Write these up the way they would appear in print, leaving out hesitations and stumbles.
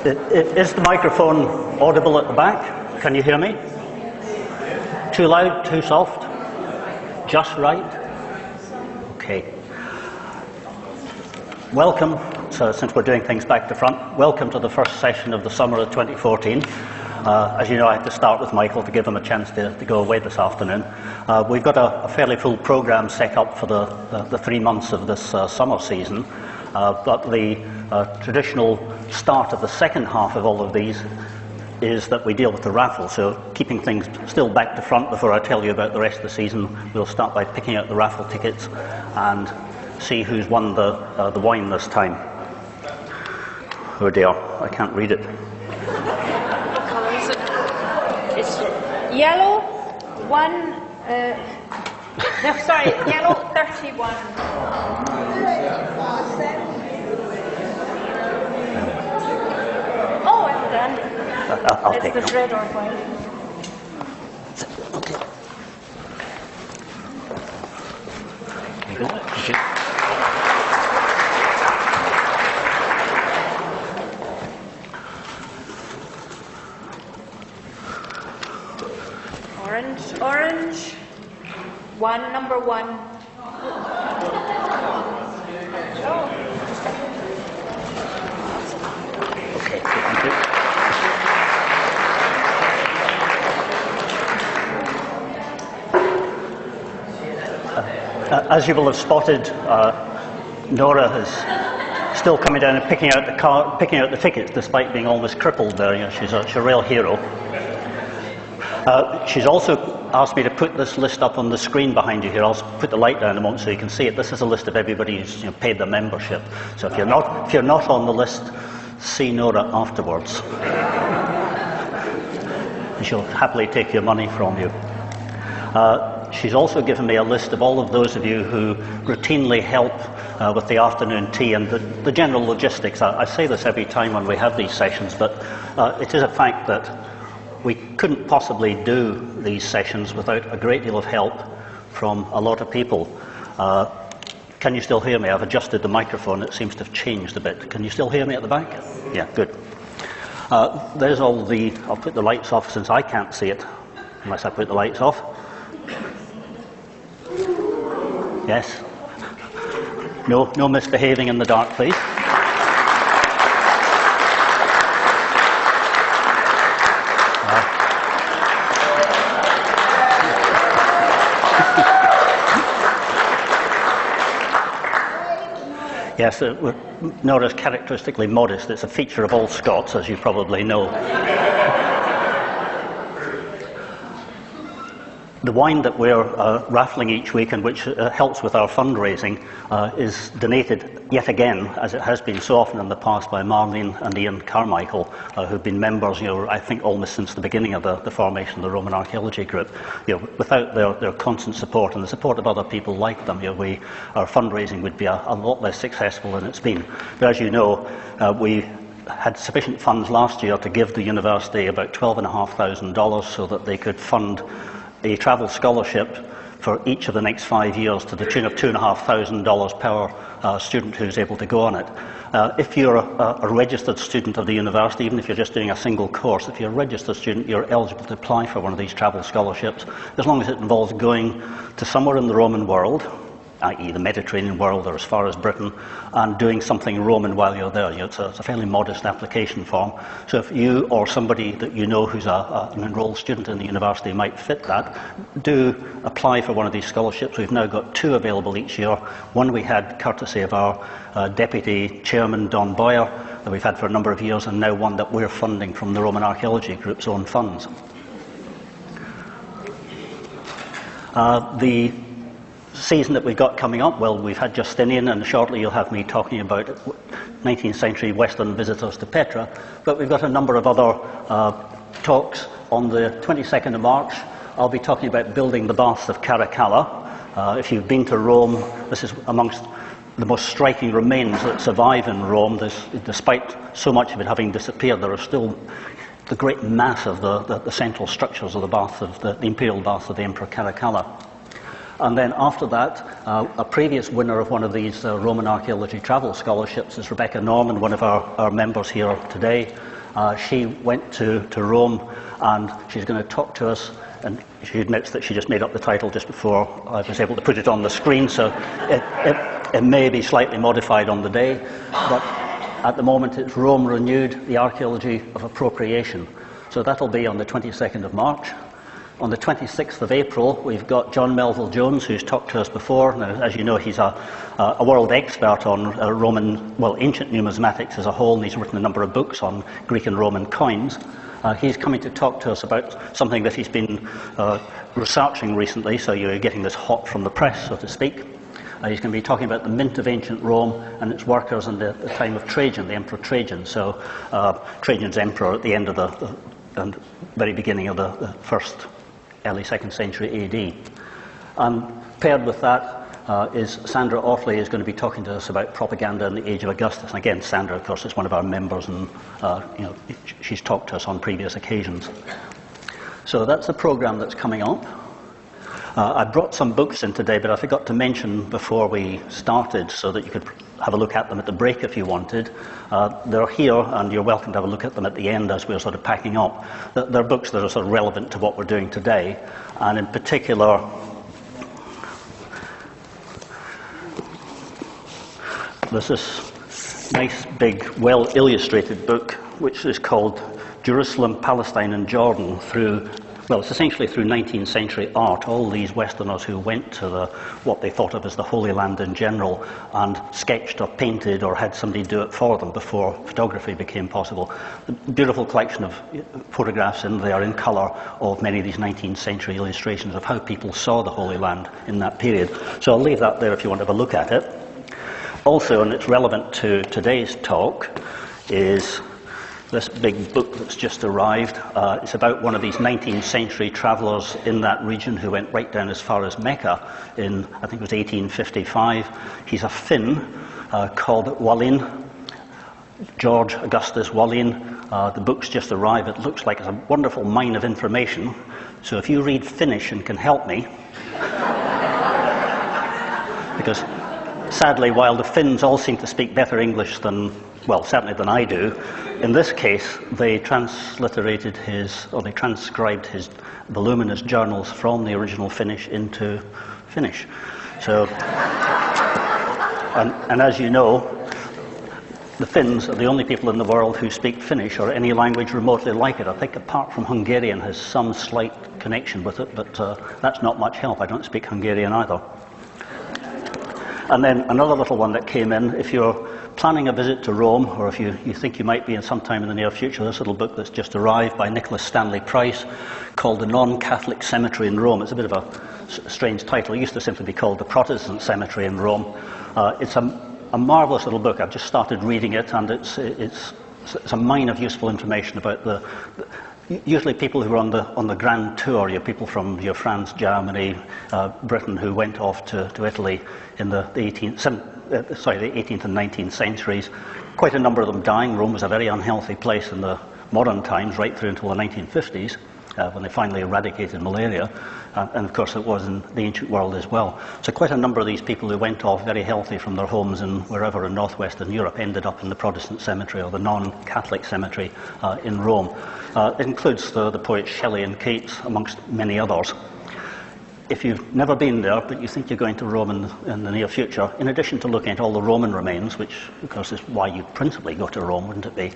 Is the microphone audible at the back? Can you hear me? Too loud, too soft? Just right? Okay. Welcome, so since we're doing things back to front, welcome to the first session of the summer of 2014. As you know, I had to start with Michael to give him a chance to go away this afternoon. We've got a fairly full programme set up for the 3 months of this summer season, but the traditional start of the second half of all of these is that we deal with the raffle. So keeping things still back to front before I tell you about the rest of the season, we'll start by picking out the raffle tickets and see who's won the wine this time. Oh dear, I can't read it. What colour is it? It's yellow, yellow 31. Oh, well done. I'll take It's the red or white. Okay. There you go. Thank you. Orange. Number one. Okay, thank you. As you will have spotted, Nora is still coming down and picking out the tickets, despite being almost crippled there. You know, she's a real hero. She's also asked me to put this list up on the screen behind you here. I'll put the light down in a moment so you can see it. This is a list of everybody who's paid their membership. So if you're not on the list, see Nora afterwards. And she'll happily take your money from you. She's also given me a list of all of those of you who routinely help with the afternoon tea and the general logistics. I say this every time when we have these sessions, but it is a fact that we couldn't possibly do these sessions without a great deal of help from a lot of people. Can you still hear me? I've adjusted the microphone. It seems to have changed a bit. Can you still hear me at the back? Yeah, good. There's all the... I'll put the lights off since I can't see it unless I put the lights off. Yes? No misbehaving in the dark, please. Yes, Nora's characteristically modest. It's a feature of all Scots, as you probably know. The wine that we're raffling each week and which helps with our fundraising is donated yet again, as it has been so often in the past, by Marlene and Ian Carmichael, who've been members, I think almost since the beginning of the formation of the Roman Archaeology group. Without their constant support and the support of other people like them, our fundraising would be a lot less successful than it's been. But as you know, we had sufficient funds last year to give the university about $12,500 so that they could fund a travel scholarship for each of the next 5 years to the tune of $2,500 per student who's able to go on it. If you're a registered student of the university, even if you're just doing a single course, if you're a registered student, you're eligible to apply for one of these travel scholarships, as long as it involves going to somewhere in the Roman world, i.e. the Mediterranean world or as far as Britain, and doing something Roman while you're there. It's a fairly modest application form. So if you or somebody that you know who's an enrolled student in the university might fit that, do apply for one of these scholarships. We've now got 2 available each year. One we had courtesy of our Deputy Chairman, Don Boyer, that we've had for a number of years, and now one that we're funding from the Roman Archaeology Group's own funds. The season that we've got coming up, well, we've had Justinian, and shortly you'll have me talking about 19th century Western visitors to Petra, but we've got a number of other talks. On the 22nd of March, I'll be talking about building the baths of Caracalla. If you've been to Rome, this is amongst the most striking remains that survive in Rome. Despite so much of it having disappeared, there are still the great mass of the central structures of the baths of the imperial baths of the Emperor Caracalla. And then after that, a previous winner of one of these Roman archaeology travel scholarships is Rebecca Norman, one of our members here today. She went to Rome, and she's going to talk to us, and she admits that she just made up the title just before I was able to put it on the screen, so it may be slightly modified on the day, but at the moment it's Rome Renewed, the Archaeology of Appropriation. So that'll be on the 22nd of March. On the 26th of April, we've got John Melville Jones, who's talked to us before. Now, as you know, he's a world expert on Roman, well, ancient numismatics as a whole, and he's written a number of books on Greek and Roman coins. He's coming to talk to us about something that he's been researching recently, so you're getting this hot from the press, so to speak. He's going to be talking about the mint of ancient Rome and its workers in the time of Trajan, the Emperor Trajan. So Trajan's emperor at the end of the very beginning of the first, early 2nd century AD. And paired with that is Sandra Ortley, is going to be talking to us about propaganda in the age of Augustus. And again, Sandra, of course, is one of our members, and she's talked to us on previous occasions. So that's the program that's coming up. I brought some books in today, but I forgot to mention before we started, so that you could have a look at them at the break if you wanted. They're here, and you're welcome to have a look at them at the end as we're sort of packing up. They're books that are sort of relevant to what we're doing today, and in particular, there's this nice, big, well-illustrated book, which is called Jerusalem, Palestine and Jordan through, well, it's essentially through 19th century art. All these Westerners who went to what they thought of as the Holy Land in general, and sketched or painted or had somebody do it for them before photography became possible. A beautiful collection of photographs in there in colour of many of these 19th century illustrations of how people saw the Holy Land in that period. So I'll leave that there if you want to have a look at it. Also, and it's relevant to today's talk, is this big book that's just arrived. It's about one of these 19th century travellers in that region who went right down as far as Mecca in, I think it was 1855. He's a Finn called Wallin, George Augustus Wallin. The book's just arrived. It looks like it's a wonderful mine of information. So if you read Finnish and can help me, because sadly, while the Finns all seem to speak better English than, well, certainly than I do, in this case, they transliterated they transcribed his voluminous journals from the original Finnish into Finnish. So, and as you know, the Finns are the only people in the world who speak Finnish or any language remotely like it. I think apart from Hungarian has some slight connection with it, but that's not much help. I don't speak Hungarian either. And then another little one that came in, if you're planning a visit to Rome, or if you think you might be in sometime in the near future, this little book that's just arrived by Nicholas Stanley Price called The Non-Catholic Cemetery in Rome. It's a bit of a strange title. It used to simply be called The Protestant Cemetery in Rome. It's a marvellous little book. I've just started reading it, and it's a mine of useful information about usually people who are on the grand tour, people from France, Germany, Britain, who went off to Italy in the 18th and 19th centuries. Quite a number of them dying. Rome was a very unhealthy place in the modern times, right through until the 1950s, when they finally eradicated malaria. And of course it was in the ancient world as well. So quite a number of these people who went off very healthy from their homes in wherever in northwestern Europe ended up in the Protestant cemetery, or the non-Catholic cemetery in Rome. It includes the poets Shelley and Keats, amongst many others. If you've never been there, but you think you're going to Rome in the near future, in addition to looking at all the Roman remains, which of course is why you principally go to Rome, wouldn't it be?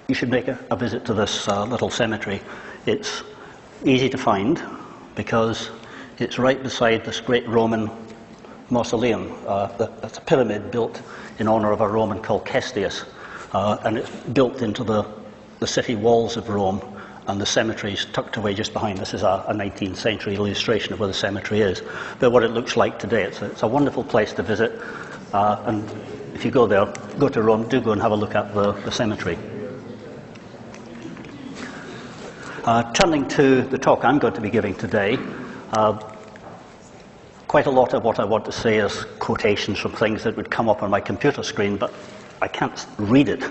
You should make a visit to this little cemetery. It's easy to find because it's right beside this great Roman mausoleum. It's a pyramid built in honour of a Roman called Cestius, and it's built into the city walls of Rome, and the cemetery is tucked away just behind. This is a 19th century illustration of where the cemetery is. But what it looks like today, it's a wonderful place to visit, and if you go there, go to Rome, do go and have a look at the cemetery. Turning to the talk I'm going to be giving today, quite a lot of what I want to say is quotations from things that would come up on my computer screen, but I can't read it.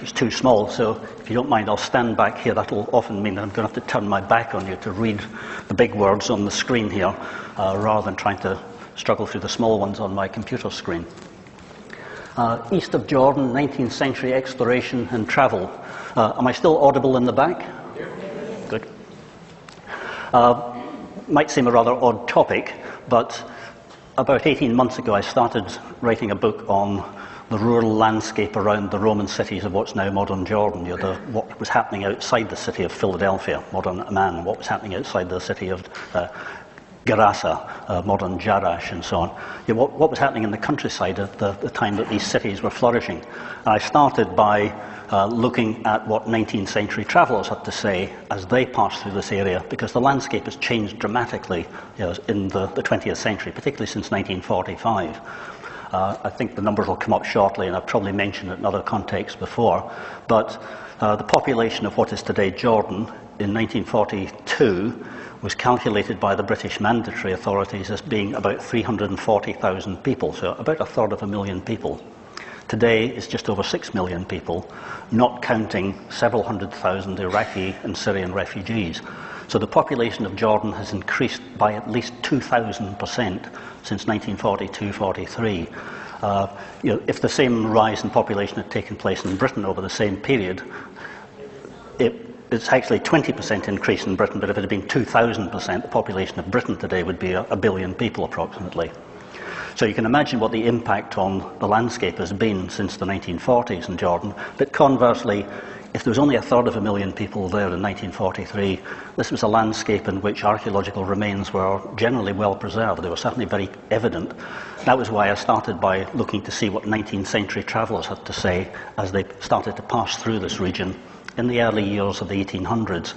It's too small, so if you don't mind, I'll stand back here. That'll often mean that I'm going to have to turn my back on you to read the big words on the screen here, rather than trying to struggle through the small ones on my computer screen. East of Jordan, 19th century exploration and travel. Am I still audible in the back? Good. Might seem a rather odd topic, but about 18 months ago I started writing a book on the rural landscape around the Roman cities of what's now modern Jordan. What was happening outside the city of Philadelphia, modern Amman, what was happening outside the city of Gerasa, modern Jarash, and so on. What was happening in the countryside at the time that these cities were flourishing. And I started by looking at what 19th century travellers had to say as they passed through this area, because the landscape has changed dramatically in the 20th century, particularly since 1945. I think the numbers will come up shortly, and I've probably mentioned it in other contexts before, but the population of what is today Jordan in 1942 was calculated by the British mandatory authorities as being about 340,000 people, so about a third of a million people. Today it's just over 6 million people, not counting several hundred thousand Iraqi and Syrian refugees. So the population of Jordan has increased by at least 2,000% since 1942-43. If the same rise in population had taken place in Britain over the same period, it's actually 20% increase in Britain, but if it had been 2,000%, the population of Britain today would be a billion people approximately. So you can imagine what the impact on the landscape has been since the 1940s in Jordan. But conversely, if there was only a third of a million people there in 1943, this was a landscape in which archaeological remains were generally well preserved. They were certainly very evident. That was why I started by looking to see what 19th century travellers had to say as they started to pass through this region in the early years of the 1800s.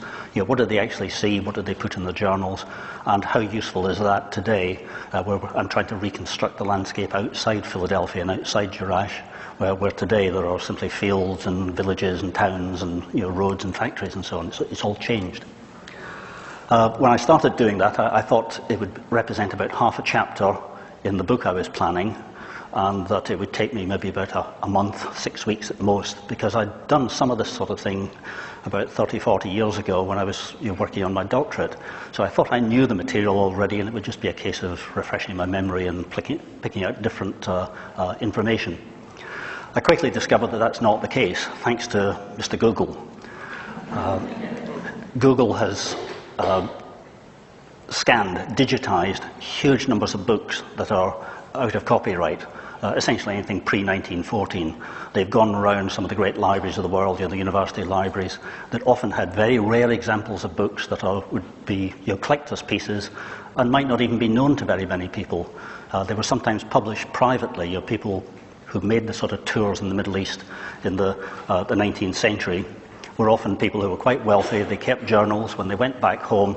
What did they actually see? What did they put in the journals? And how useful is that today, where I'm trying to reconstruct the landscape outside Philadelphia and outside Jarash, where today there are simply fields and villages and towns and roads and factories and so on. It's all changed. When I started doing that, I thought it would represent about half a chapter in the book I was planning, and that it would take me maybe about a month, 6 weeks at most, because I'd done some of this sort of thing about 30, 40 years ago when I was working on my doctorate. So I thought I knew the material already, and it would just be a case of refreshing my memory and picking out different information. I quickly discovered that that's not the case, thanks to Mr. Google. Google has scanned, digitized huge numbers of books that are out of copyright, essentially anything pre-1914. They've gone around some of the great libraries of the world, the university libraries, that often had very rare examples of books that would be collector's pieces and might not even be known to very many people. They were sometimes published privately. People who made the sort of tours in the Middle East in the 19th century were often people who were quite wealthy. They kept journals. When they went back home,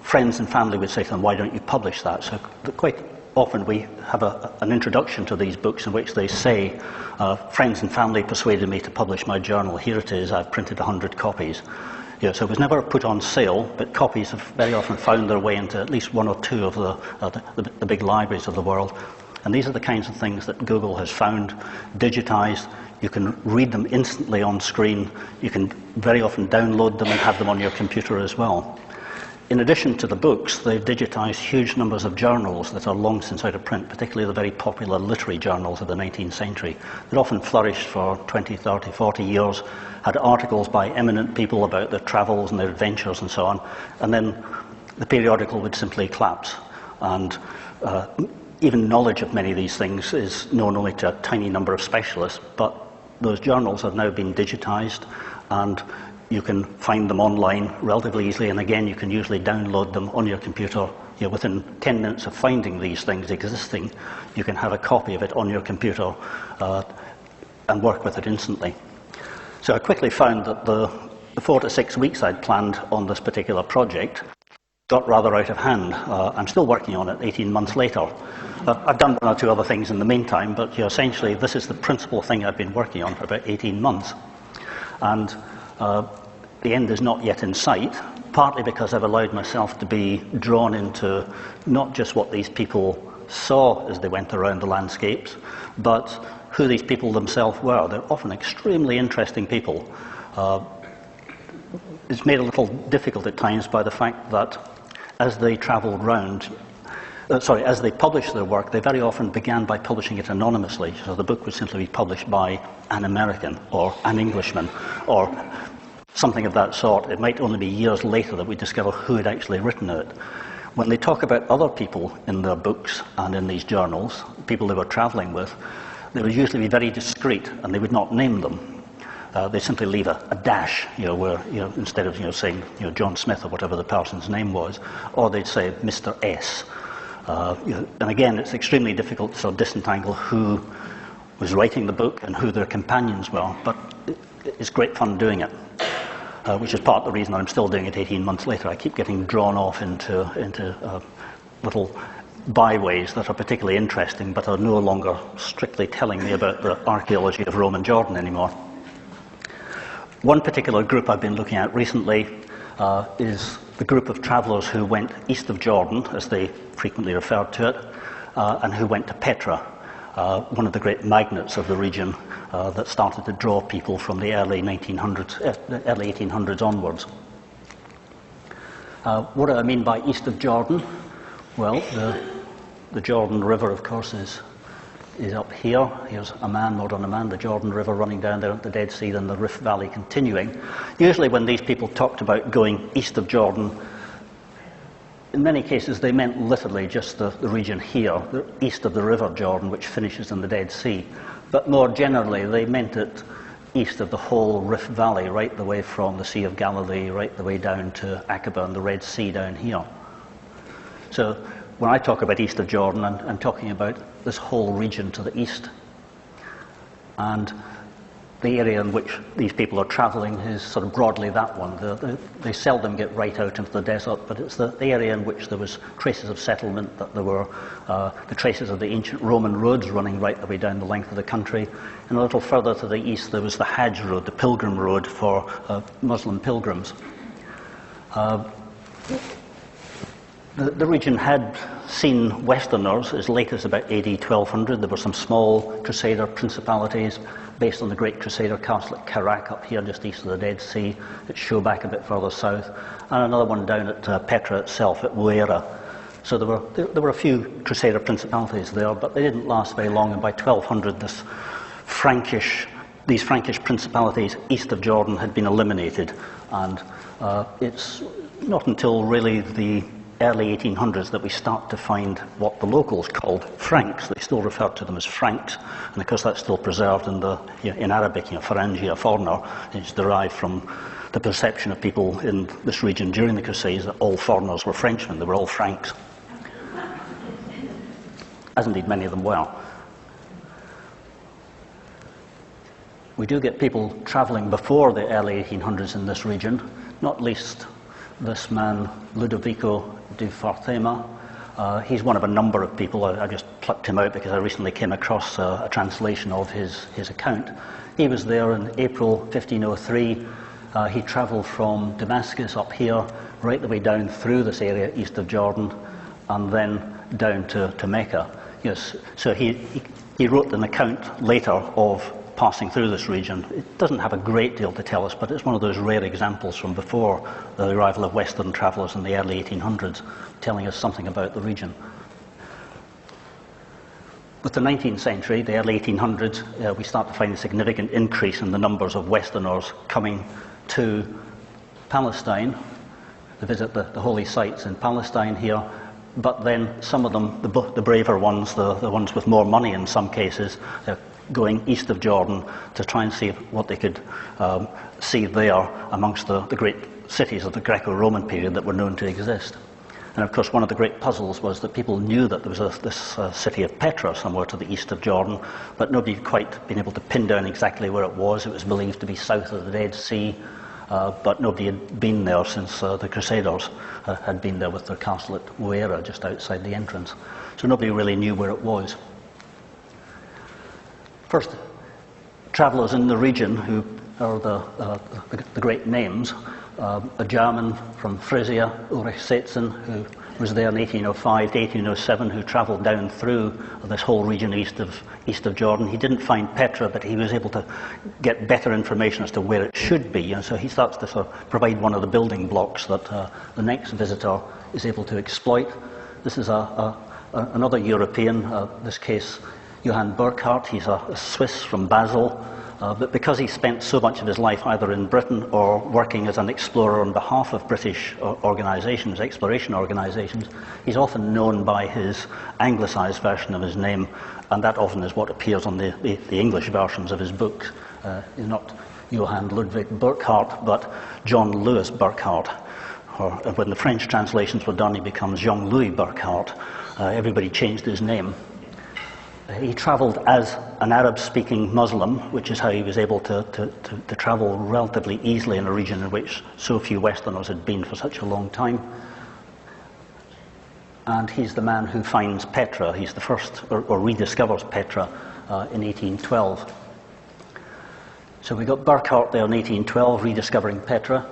friends and family would say to them, "Why don't you publish that?" So quite often we have an introduction to these books in which they say, "Friends and family persuaded me to publish my journal. Here it is. I've printed 100 copies." So it was never put on sale, but copies have very often found their way into at least one or two of the big libraries of the world. And these are the kinds of things that Google has found, digitized. You can read them instantly on screen. You can very often download them and have them on your computer as well. In addition to the books, they've digitized huge numbers of journals that are long since out of print, particularly the very popular literary journals of the 19th century, that often flourished for 20, 30, 40 years, had articles by eminent people about their travels and their adventures and so on, and then the periodical would simply collapse. And even knowledge of many of these things is known only to a tiny number of specialists, but those journals have now been digitized, and you can find them online relatively easily, and again you can usually download them on your computer. Within 10 minutes of finding these things existing, you can have a copy of it on your computer and work with it instantly. So I quickly found that the 4 to 6 weeks I'd planned on this particular project got rather out of hand. I'm still working on it 18 months later. I've done one or two other things in the meantime, but essentially this is the principal thing I've been working on for about 18 months. And the end is not yet in sight, partly because I've allowed myself to be drawn into not just what these people saw as they went around the landscapes, but who these people themselves were. They're often extremely interesting people. It's made a little difficult at times by the fact that as they travelled round, as they published their work, they very often began by publishing it anonymously. So the book would simply be published by an American or an Englishman or something of that sort. It might only be years later that we discover who had actually written it. When they talk about other people in their books and in these journals, people they were travelling with, they would usually be very discreet and they would not name them. They simply leave a dash, where instead of saying John Smith or whatever the person's name was, or they'd say Mr. S. And again, it's extremely difficult to sort of disentangle who was writing the book and who their companions were, but it's great fun doing it, which is part of the reason I'm still doing it 18 months later. I keep getting drawn off into little byways that are particularly interesting, but are no longer strictly telling me about the archaeology of Rome and Jordan anymore. One particular group I've been looking at recently is the group of travellers who went east of Jordan, as they frequently referred to it, and who went to Petra, one of the great magnets of the region that started to draw people from the early 1800s onwards. What do I mean by east of Jordan? Well, the Jordan River, of course, is up here. Here's Amman, modern Amman, the Jordan River running down there at the Dead Sea, then the Rift Valley continuing. Usually when these people talked about going east of Jordan, in many cases they meant literally just the region here, the east of the River Jordan, which finishes in the Dead Sea. But more generally, they meant it east of the whole Rift Valley, right the way from the Sea of Galilee, right the way down to Aqaba and the Red Sea down here. So when I talk about east of Jordan, I'm talking about this whole region to the east. And the area in which these people are travelling is sort of broadly that one. They seldom get right out into the desert, but it's the area in which there was traces of settlement, that there were the traces of the ancient Roman roads running right the way down the length of the country. And a little further to the east there was the Hajj road, the pilgrim road for Muslim pilgrims. The region had seen Westerners as late as about AD 1200. There were some small Crusader principalities based on the great Crusader castle at Karak up here just east of the Dead Sea, at Shobak a bit further south, and another one down at Petra itself at Muera. So there were a few Crusader principalities there, but they didn't last very long, and by 1200 these Frankish principalities east of Jordan had been eliminated, and it's not until really the early 1800s that we start to find what the locals called Franks. They still refer to them as Franks, and of course that's still preserved in Arabic. Farangi, a foreigner, is derived from the perception of people in this region during the Crusades that all foreigners were Frenchmen. They were all Franks, as indeed many of them were. We do get people travelling before the early 1800s in this region, not least this man Ludovico di Farthema. He's one of a number of people. I just plucked him out because I recently came across a translation of his account. He was there in April 1503. He travelled from Damascus up here, right the way down through this area east of Jordan, and then down to Mecca. Yes, so he wrote an account later of passing through this region. It doesn't have a great deal to tell us, but it's one of those rare examples from before the arrival of Western travellers in the early 1800s, telling us something about the region. With the 19th century, the early 1800s, we start to find a significant increase in the numbers of Westerners coming to Palestine to visit the holy sites in Palestine here. But then some of them, the braver ones, the ones with more money in some cases, going east of Jordan to try and see what they could see there amongst the great cities of the Greco-Roman period that were known to exist. And of course one of the great puzzles was that people knew that there was this city of Petra somewhere to the east of Jordan, but nobody had quite been able to pin down exactly where it was. It was believed to be south of the Dead Sea, but nobody had been there since the Crusaders had been there with their castle at Muera just outside the entrance. So nobody really knew where it was. First travellers in the region who are the great names, a German from Frisia, Ulrich Seetzen, who was there in 1805 to 1807, who travelled down through this whole region east of Jordan. He didn't find Petra, but he was able to get better information as to where it should be, and so he starts to sort of provide one of the building blocks that the next visitor is able to exploit. This is another European, in this case Johann Burckhardt. He's a Swiss from Basel. But because he spent so much of his life either in Britain or working as an explorer on behalf of British organisations, exploration organisations, he's often known by his anglicised version of his name, and that often is what appears on the English versions of his books. He's not Johann Ludwig Burckhardt, but John Louis Burckhardt. Or when the French translations were done, he becomes Jean-Louis Burckhardt. Everybody changed his name. He travelled as an Arab-speaking Muslim, which is how he was able to travel relatively easily in a region in which so few Westerners had been for such a long time. And he's the man who finds Petra. He's the first, or rediscovers Petra in 1812. So we got Burckhardt there in 1812, rediscovering Petra.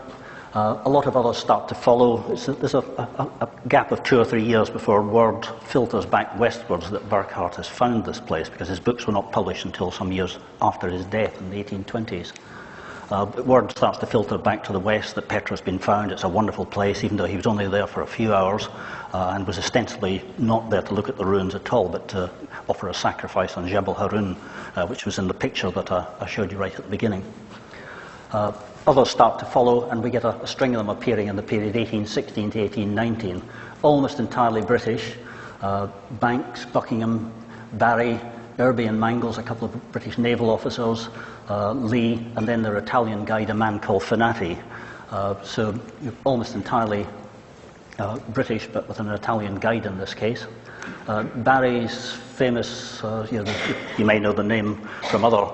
A lot of others start to follow. There's a gap of 2 or 3 years before word filters back westwards that Burckhardt has found this place, because his books were not published until some years after his death in the 1820s. But word starts to filter back to the west that Petra's been found. It's a wonderful place, even though he was only there for a few hours and was ostensibly not there to look at the ruins at all, but to offer a sacrifice on Jebel Harun, which was in the picture that I showed you right at the beginning. Others start to follow, and we get a string of them appearing in the period 1816 to 1819, almost entirely British. Banks, Buckingham, Barry, Irby and Mangles, a couple of British naval officers, Lee, and then their Italian guide, a man called Finati. So almost entirely British, but with an Italian guide in this case. Barry's famous, you may know the name from other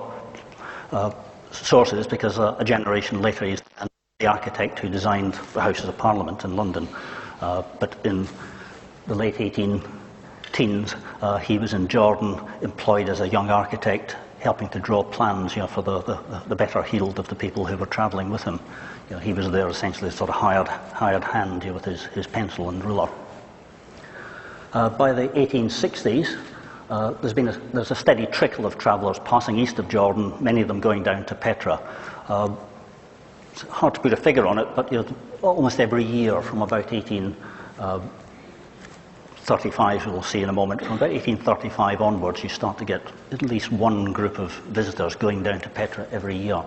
sources, because a generation later he's the architect who designed the Houses of Parliament in London. But in the late 18-teens, he was in Jordan, employed as a young architect, helping to draw plans, for the better healed of the people who were travelling with him. He was there essentially as sort of hired hand, with his pencil and ruler. By the 1860s, there's a steady trickle of travellers passing east of Jordan, many of them going down to Petra. It's hard to put a figure on it, but almost every year from about 1835, we'll see in a moment, from about 1835 onwards, you start to get at least one group of visitors going down to Petra every year.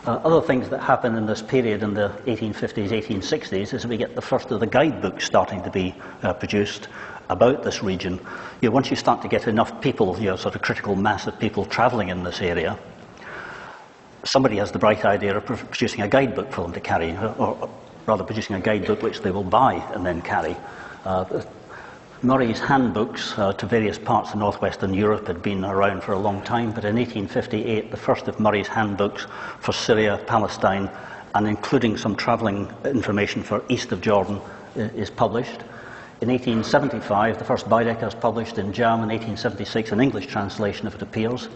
Other things that happen in this period in the 1850s, 1860s, is we get the first of the guidebooks starting to be produced about this region. Once you start to get enough people, sort of critical mass of people travelling in this area, somebody has the bright idea of producing a guidebook for them to carry, or rather producing a guidebook which they will buy and then carry. Murray's handbooks to various parts of northwestern Europe had been around for a long time, but in 1858 the first of Murray's handbooks for Syria, Palestine, and including some travelling information for east of Jordan is published. In 1875 the first Baedeker is published in German, 1876 an English translation if it appears,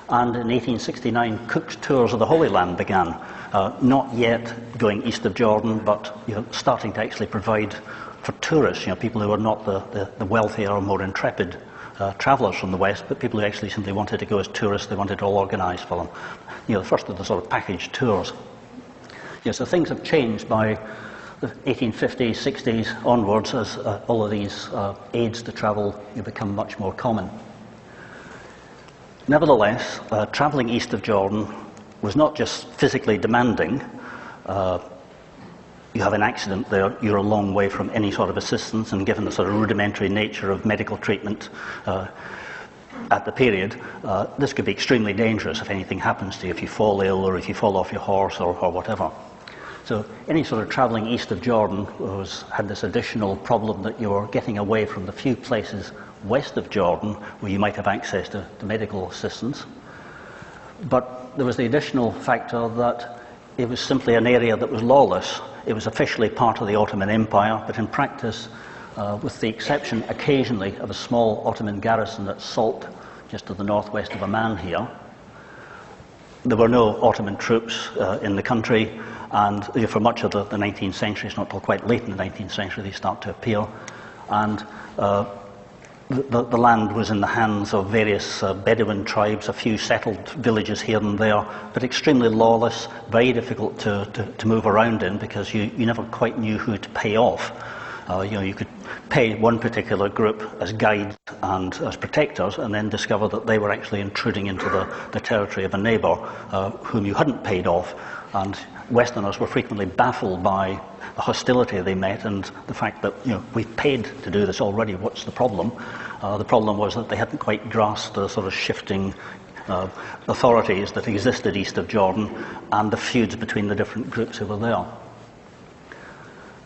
and in 1869 Cook's Tours of the Holy Land began, not yet going east of Jordan, but starting to actually provide for tourists, people who are not the wealthier or more intrepid travellers from the West, but people who actually simply wanted to go as tourists. They wanted it all organised for them. The first of the sort of packaged tours. So things have changed by the 1850s, 60s onwards as all of these aids to travel become much more common. Nevertheless, travelling east of Jordan was not just physically demanding. You have an accident there, you're a long way from any sort of assistance, and given the sort of rudimentary nature of medical treatment at the period, this could be extremely dangerous if anything happens to you, if you fall ill or if you fall off your horse or whatever. So any sort of travelling east of Jordan had this additional problem that you were getting away from the few places west of Jordan where you might have access to medical assistance. But there was the additional factor that it was simply an area that was lawless. It was officially part of the Ottoman Empire, but in practice, with the exception occasionally of a small Ottoman garrison at Salt, just to the northwest of Amman here, there were no Ottoman troops in the country, and for much of the 19th century, it's not until quite late in the 19th century they start to appear, and the land was in the hands of various Bedouin tribes, a few settled villages here and there, but extremely lawless, very difficult to move around in, because you never quite knew who to pay off. You could pay one particular group as guides and as protectors, and then discover that they were actually intruding into the territory of a neighbour whom you hadn't paid off. And Westerners were frequently baffled by the hostility they met and the fact that, we've paid to do this already, what's the problem? The problem was that they hadn't quite grasped the sort of shifting authorities that existed east of Jordan and the feuds between the different groups who were there.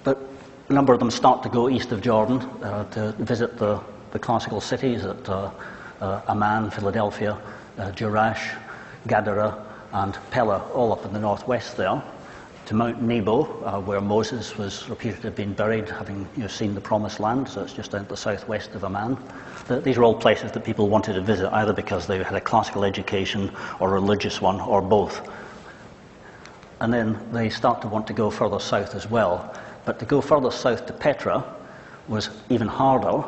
But a number of them start to go east of Jordan to visit the classical cities at Amman, Philadelphia, Jerash, Gadara, and Pella, all up in the northwest there, to Mount Nebo, where Moses was reputed to have been buried, having seen the Promised Land, so it's just down to the southwest of Amman. These are all places that people wanted to visit, either because they had a classical education or a religious one, or both. And then they start to want to go further south as well. But to go further south to Petra was even harder,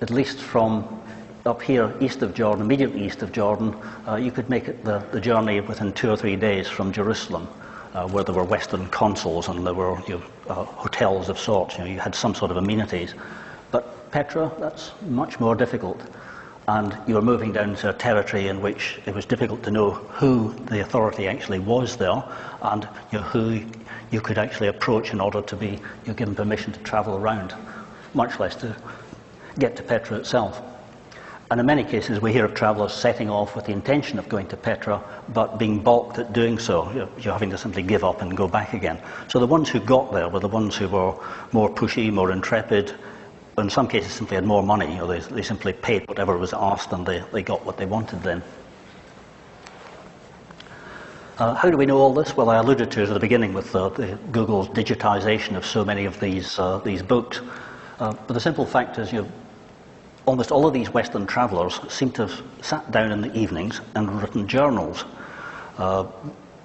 at least from up here east of Jordan, immediately east of Jordan. You could make it the journey within 2 or 3 days from Jerusalem, where there were Western consuls and there were hotels of sorts. You had some sort of amenities. But Petra, that's much more difficult. And you were moving down to a territory in which it was difficult to know who the authority actually was there, and who you could actually approach in order to be given permission to travel around, much less to get to Petra itself. And in many cases we hear of travellers setting off with the intention of going to Petra, but being balked at doing so. You're having to simply give up and go back again. So the ones who got there were the ones who were more pushy, more intrepid, in some cases simply had more money. They simply paid whatever was asked, and they got what they wanted then. How do we know all this? Well, I alluded to it at the beginning with Google's digitization of so many of these books. But the simple fact is, almost all of these Western travellers seem to have sat down in the evenings and written journals,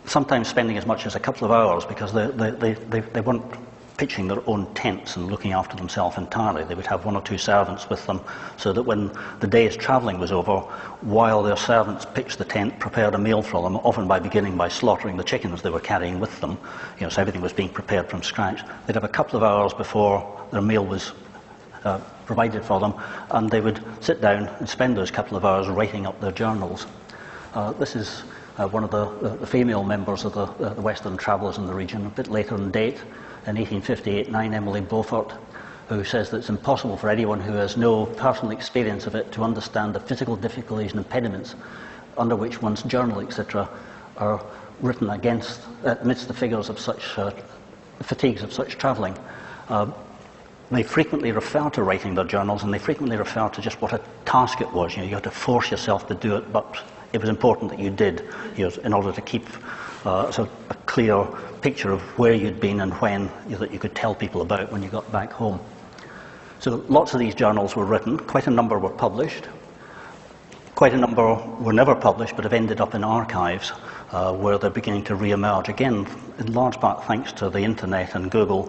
sometimes spending as much as a couple of hours, because they weren't pitching their own tents and looking after themselves entirely. They would have 1 or 2 servants with them, so that when the day's travelling was over, while their servants pitched the tent, prepared a meal for them, often beginning by slaughtering the chickens they were carrying with them, so everything was being prepared from scratch. They'd have a couple of hours before their meal was provided for them, and they would sit down and spend those couple of hours writing up their journals. This is one of the female members of the Western travellers in the region, a bit later in date, in 1858-9, Emily Beaufort, who says that it's impossible for anyone who has no personal experience of it to understand the physical difficulties and impediments under which one's journal, etc., are written amidst the figures of such fatigues of such travelling. They frequently refer to writing their journals, and they frequently refer to just what a task it was. You had to force yourself to do it, but it was important that you did, in order to keep a clear picture of where you'd been and when, that you could tell people about when you got back home. So lots of these journals were written. Quite a number were published. Quite a number were never published, but have ended up in archives, where they're beginning to re-emerge, again, in large part thanks to the internet and Google,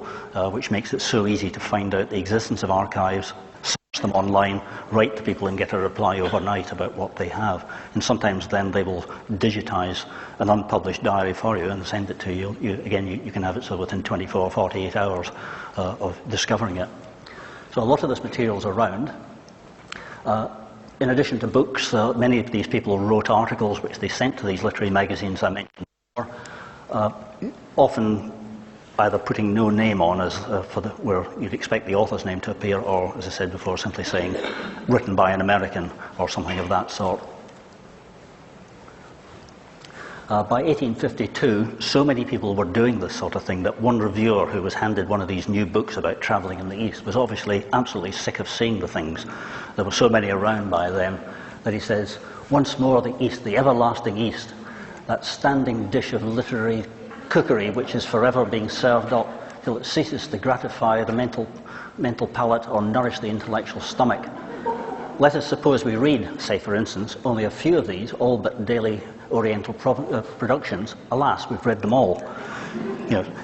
which makes it so easy to find out the existence of archives, search them online, write to people and get a reply overnight about what they have. And sometimes then they will digitize an unpublished diary for you and send it to you. Again, you can have it so within 24 or 48 hours of discovering it. So a lot of this material is around. In addition to books, many of these people wrote articles which they sent to these literary magazines I mentioned before, often either putting no name on as where you'd expect the author's name to appear, or, as I said before, simply saying written by an American or something of that sort. By 1852, so many people were doing this sort of thing that one reviewer who was handed one of these new books about travelling in the East was obviously absolutely sick of seeing the things. There were so many around by then that he says, "Once more the East, the everlasting East, that standing dish of literary cookery which is forever being served up till it ceases to gratify the mental palate or nourish the intellectual stomach. let us suppose we read, say for instance, only a few of these, all but daily Oriental productions. Alas, we've read them all.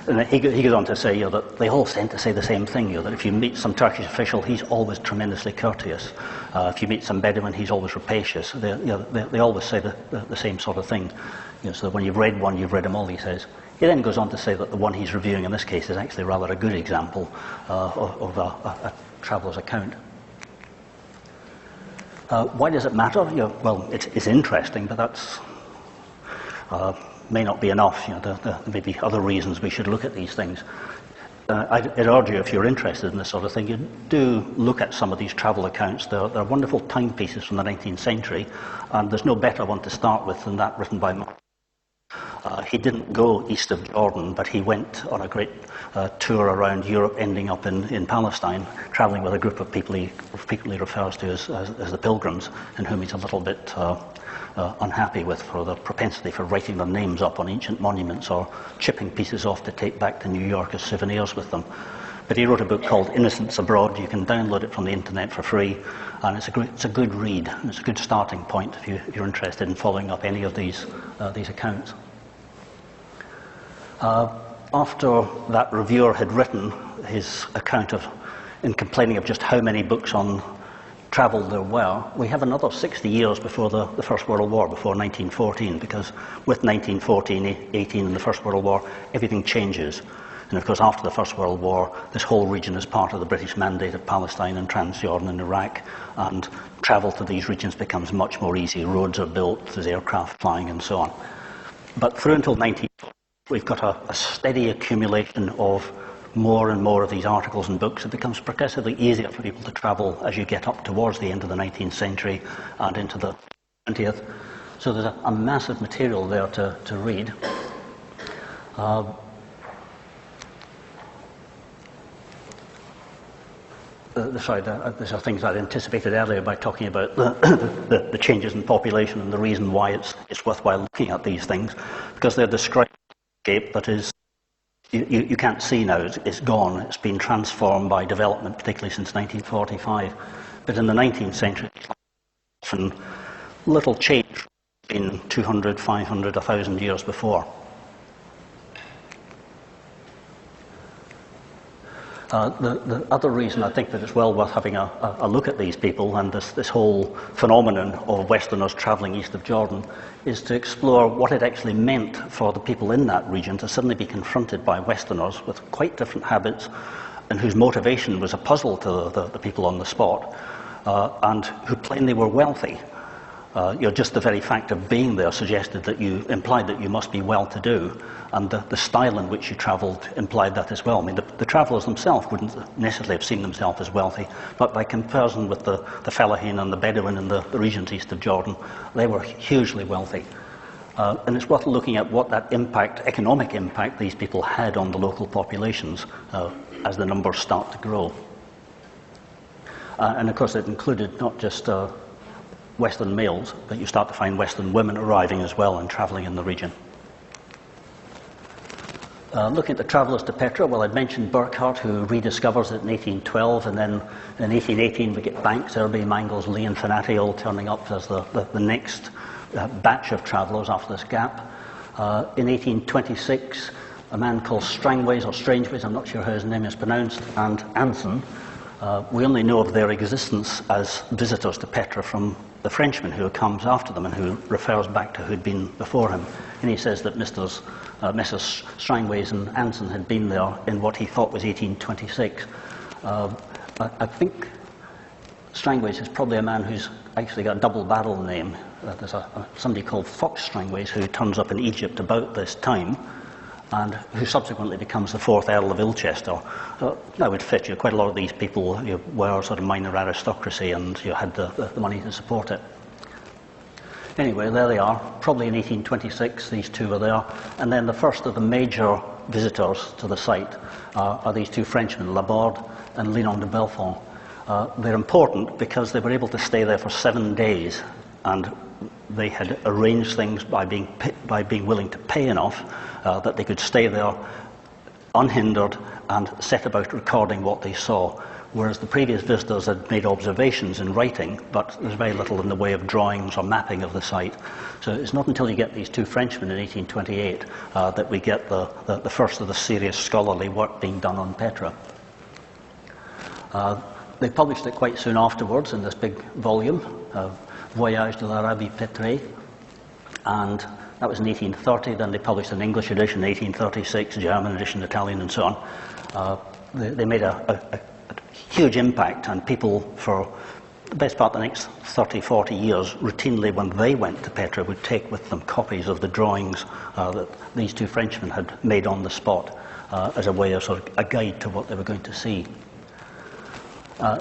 And he goes on to say that they all tend to say the same thing. That if you meet some Turkish official, he's always tremendously courteous. If you meet some Bedouin, he's always rapacious. They always say the same sort of thing. So that when you've read one, you've read them all, he says. He then goes on to say that the one he's reviewing in this case is actually rather a good example of a traveller's account. Why does it matter? Well, it's interesting, but that's may not be enough. There may be other reasons we should look at these things. I'd urge you, if you're interested in this sort of thing, you do look at some of these travel accounts. They're wonderful timepieces from the 19th century, and there's no better one to start with than that written by Mark. He didn't go east of Jordan, but he went on a great tour around Europe, ending up in Palestine, travelling with a group of people he refers to as the pilgrims, in whom he's a little bit unhappy with for the propensity for writing their names up on ancient monuments or chipping pieces off to take back to New York as souvenirs with them. But he wrote a book called Innocents Abroad. You can download it from the internet for free, and it's a good read. And it's a good starting point if you're interested in following up any of these accounts. After that reviewer had written his account in complaining of just how many books on travel there were, we have another 60 years before the First World War, before 1914, because with 1914, 18 and the First World War, everything changes. And of course, after the First World War, this whole region is part of the British Mandate of Palestine and Transjordan and Iraq, and travel to these regions becomes much more easy. Roads are built, there's aircraft flying and so on. But through until 1940, we've got a steady accumulation of more and more of these articles and books. It becomes progressively easier for people to travel as you get up towards the end of the 19th century and into the 20th. So there's a massive material there to read. These are things I anticipated earlier by talking about the changes in population and the reason why it's worthwhile looking at these things, because they're describing a landscape that is you can't see now. It's gone. It's been transformed by development, particularly since 1945. But in the 19th century, often little change in 200, 500, 1,000 years before. The other reason I think that it's well worth having a look at these people and this whole phenomenon of Westerners travelling east of Jordan is to explore what it actually meant for the people in that region to suddenly be confronted by Westerners with quite different habits and whose motivation was a puzzle to the people on the spot, and who plainly were wealthy. Just the very fact of being there suggested that implied that you must be well-to-do, and the style in which you travelled implied that as well. I mean, the travellers themselves wouldn't necessarily have seen themselves as wealthy, but by comparison with the Fellahin and the Bedouin in the regions east of Jordan, they were hugely wealthy. And it's worth looking at what that economic impact these people had on the local populations as the numbers start to grow. And of course it included not just Western males, but you start to find Western women arriving as well and travelling in the region. Looking at the travellers to Petra, well, I'd mentioned Burckhardt, who rediscovers it in 1812, and then in 1818 we get Banks, Irby, Mangles, Lee and Fanati all turning up as the next batch of travellers after this gap. In 1826, a man called Strangways, or Strangeways, I'm not sure how his name is pronounced, and Anson. We only know of their existence as visitors to Petra from the Frenchman who comes after them and who refers back to who'd been before him. And he says that Messrs. Strangways and Anson had been there in what he thought was 1826. I think Strangways is probably a man who's actually got a double barrel name. There's somebody called Fox Strangways who turns up in Egypt about this time, and who subsequently becomes the 4th Earl of Ilchester. That would fit. Quite a lot of these people were sort of minor aristocracy, and you had the money to support it. Anyway, there they are. Probably in 1826, these two were there. And then the first of the major visitors to the site are these two Frenchmen, Laborde and Linon de Belfond. They're important because they were able to stay there for 7 days, and they had arranged things by being willing to pay enough that they could stay there unhindered and set about recording what they saw. whereas the previous visitors had made observations in writing, but there's very little in the way of drawings or mapping of the site. So it's not until you get these two Frenchmen in 1828 that we get the first of the serious scholarly work being done on Petra. They published it quite soon afterwards in this big volume, Voyage de l'Arabie Petrée, and that was in 1830. Then they published an English edition in 1836, German edition, Italian, and so on. They made a huge impact, and people for the best part of the next 30, 40 years, routinely when they went to Petra would take with them copies of the drawings that these two Frenchmen had made on the spot as a way of sort of a guide to what they were going to see.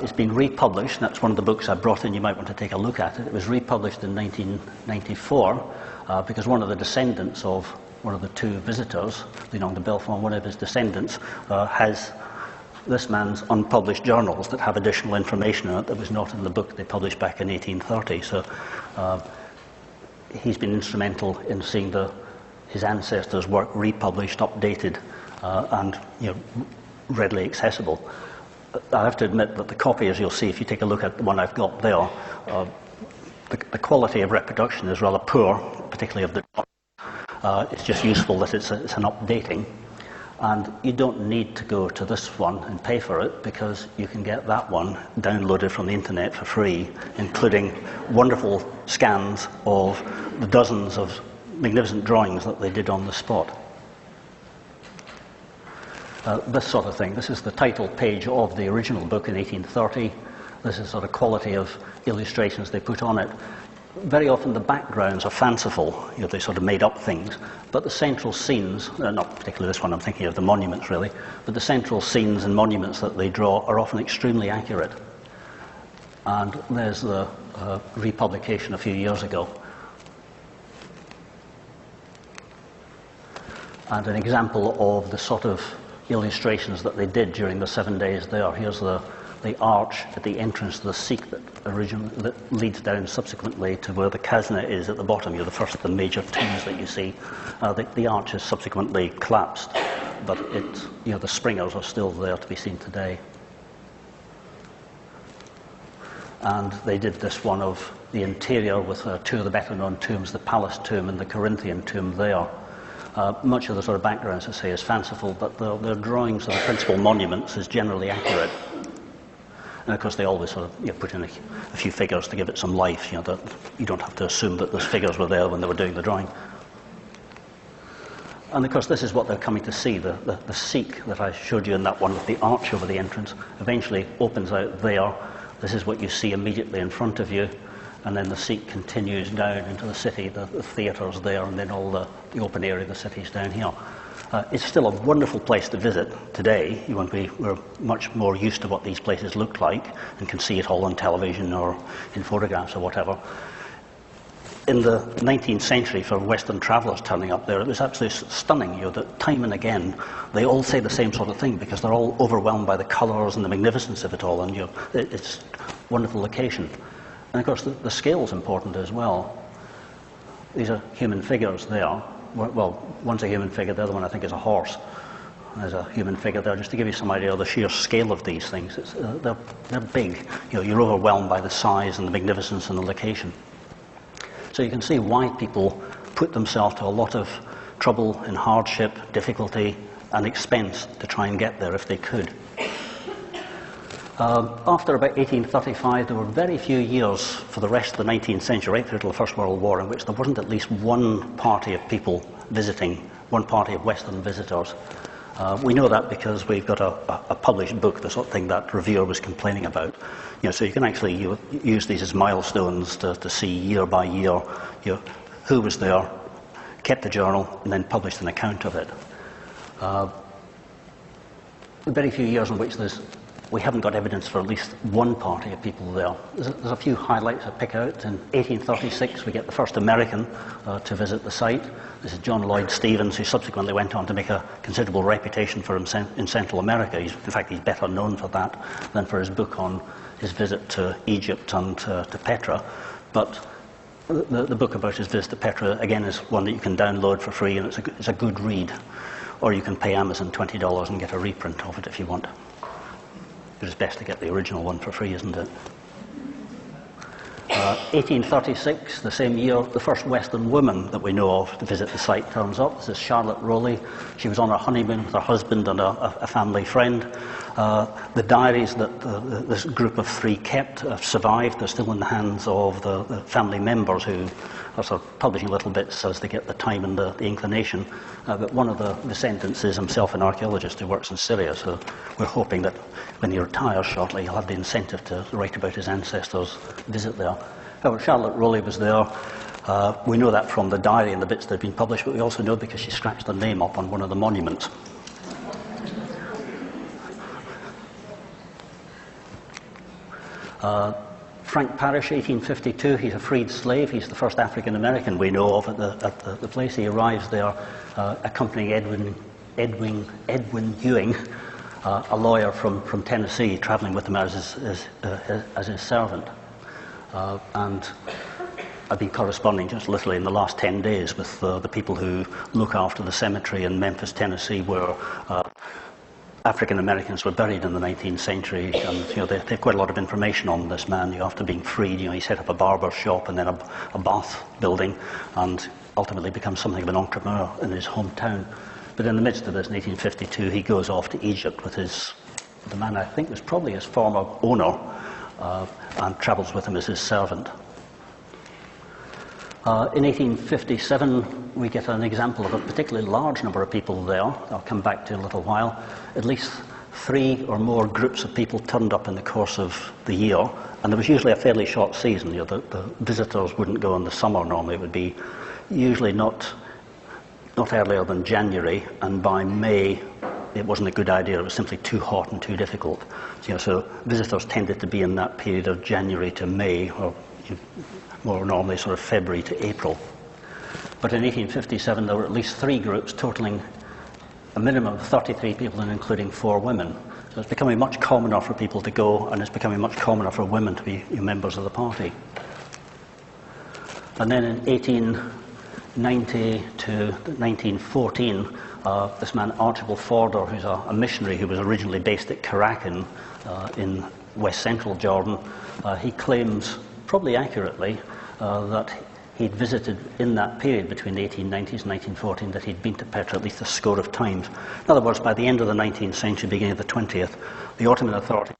It's been republished, and that's one of the books I brought in. You might want to take a look at it. It was republished in 1994 because one of the descendants of one of the two visitors, Lenon de Belfond, one of his descendants, has this man's unpublished journals that have additional information in it that was not in the book they published back in 1830. So he's been instrumental in seeing his ancestors' work republished, updated, and readily accessible. I have to admit that the copy, as you'll see, if you take a look at the one I've got there, the quality of reproduction is rather poor, particularly of the it's just useful that it's an updating. And you don't need to go to this one and pay for it, because you can get that one downloaded from the internet for free, including wonderful scans of the dozens of magnificent drawings that they did on the spot. This sort of thing. This is the title page of the original book in 1830. This is sort of quality of illustrations they put on it. Very often the backgrounds are fanciful, they sort of made up things, but the central scenes, not particularly this one, I'm thinking of the monuments really, but the central scenes and monuments that they draw are often extremely accurate. And there's the republication a few years ago. And an example of the sort of illustrations that they did during the 7 days there. Here's the arch at the entrance to the Sikh that leads down subsequently to where the Khazna is at the bottom. The first of the major tombs that you see. The arch is subsequently collapsed, but the springers are still there to be seen today. And they did this one of the interior with two of the better known tombs, the Palace tomb and the Corinthian tomb there. Much of the sort of background, as I say, is fanciful, but their drawings of the principal monuments is generally accurate. And of course, they always sort of put in a few figures to give it some life. That you don't have to assume that those figures were there when they were doing the drawing. And of course, this is what they're coming to see. The Sikh that I showed you in that one with the arch over the entrance eventually opens out there. This is what you see immediately in front of you. And then the Sikh continues down into the city, the theatres there, and then all the open area of the city's down here. It's still a wonderful place to visit today. We're much more used to what these places look like and can see it all on television or in photographs or whatever. In the 19th century, for Western travellers turning up there, it was absolutely stunning. That time and again, they all say the same sort of thing because they're all overwhelmed by the colours and the magnificence of it all, and it's a wonderful location. And of course, the scale is important as well. These are human figures there. Well, one's a human figure, the other one I think is a horse. There's a human figure there, just to give you some idea of the sheer scale of these things. They're big. You're overwhelmed by the size and the magnificence and the location. So you can see why people put themselves to a lot of trouble and hardship, difficulty and expense to try and get there if they could. After about 1835, there were very few years for the rest of the 19th century, right through to the First World War, in which there wasn't at least one party of people visiting, one party of Western visitors. We know that because we've got a published book, the sort of thing that reviewer was complaining about. So you can actually use these as milestones to see year by year who was there, kept the journal, and then published an account of it. Very few years in which we haven't got evidence for at least one party of people there. There's a few highlights I pick out. In 1836, we get the first American to visit the site. This is John Lloyd Stevens, who subsequently went on to make a considerable reputation for himself in Central America. In fact, he's better known for that than for his book on his visit to Egypt and to Petra. But the book about his visit to Petra, again, is one that you can download for free, and it's a good read. Or you can pay Amazon $20 and get a reprint of it if you want. but it's best to get the original one for free, isn't it? 1836, the same year, the first Western woman that we know of to visit the site turns up. This is Charlotte Rowley. She was on her honeymoon with her husband and a family friend. The diaries that this group of three kept have survived. They're still in the hands of the family members who are sort of publishing little bits as they get the time and the inclination. But one of the descendants is himself an archaeologist who works in Syria, so we're hoping that when he retires shortly, he'll have the incentive to write about his ancestors' visit there. However, Charlotte Rowley was there. We know that from the diary and the bits that have been published, but we also know because she scratched her name up on one of the monuments. Frank Parrish, 1852, he's a freed slave. He's the first African-American we know of at the place. He arrives there accompanying Edwin Ewing, a lawyer from Tennessee, traveling with him as his servant. And I've been corresponding just literally in the last 10 days with the people who look after the cemetery in Memphis, Tennessee, where African Americans were buried in the 19th century, and they have quite a lot of information on this man. After being freed, he set up a barber shop and then a bath building, and ultimately becomes something of an entrepreneur in his hometown. But in the midst of this, in 1852, he goes off to Egypt with the man I think was probably his former owner, and travels with him as his servant. In 1857, we get an example of a particularly large number of people there. I'll come back to in a little while. At least 3 or more groups of people turned up in the course of the year, and there was usually a fairly short season. The visitors wouldn't go in the summer normally. It would be usually not earlier than January, and by May it wasn't a good idea. It was simply too hot and too difficult. So visitors tended to be in that period of January to May, or more normally sort of February to April. But in 1857 there were at least 3 groups totaling a minimum of 33 people and including 4 women. So it's becoming much commoner for people to go, and it's becoming much commoner for women to be members of the party. And then in 1890 to 1914, this man Archibald Forder, who's a missionary who was originally based at Karakin in west central Jordan, he claims, probably accurately, that he'd visited in that period between the 1890s and 1914, that he'd been to Petra at least a score of times. In other words, by the end of the 19th century, beginning of the 20th, the Ottoman Authority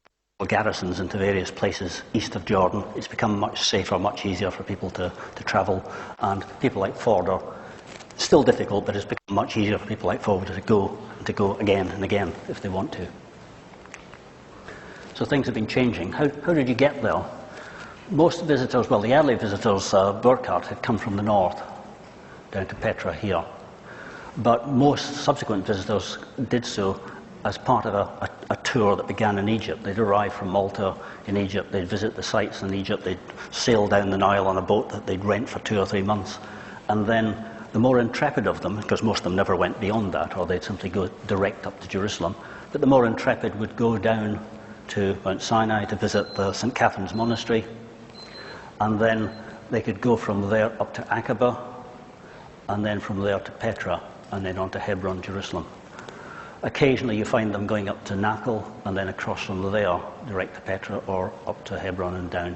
garrisons into various places east of Jordan. It's become much safer, much easier for people to travel, and people like Forder, still difficult, but it's become much easier for people like Forder to go again and again if they want to. So things have been changing. How did you get there? Most visitors, well, the early visitors, Burckhardt, had come from the north down to Petra here. But most subsequent visitors did so as part of a tour that began in Egypt. They'd arrive from Malta in Egypt, they'd visit the sites in Egypt, they'd sail down the Nile on a boat that they'd rent for 2 or 3 months. And then the more intrepid of them, because most of them never went beyond that, or they'd simply go direct up to Jerusalem, but the more intrepid would go down to Mount Sinai to visit the St. Catherine's Monastery, and then they could go from there up to Aqaba, and then from there to Petra, and then on to Hebron, Jerusalem. Occasionally you find them going up to Nakhl, and then across from there, direct to Petra, or up to Hebron and down.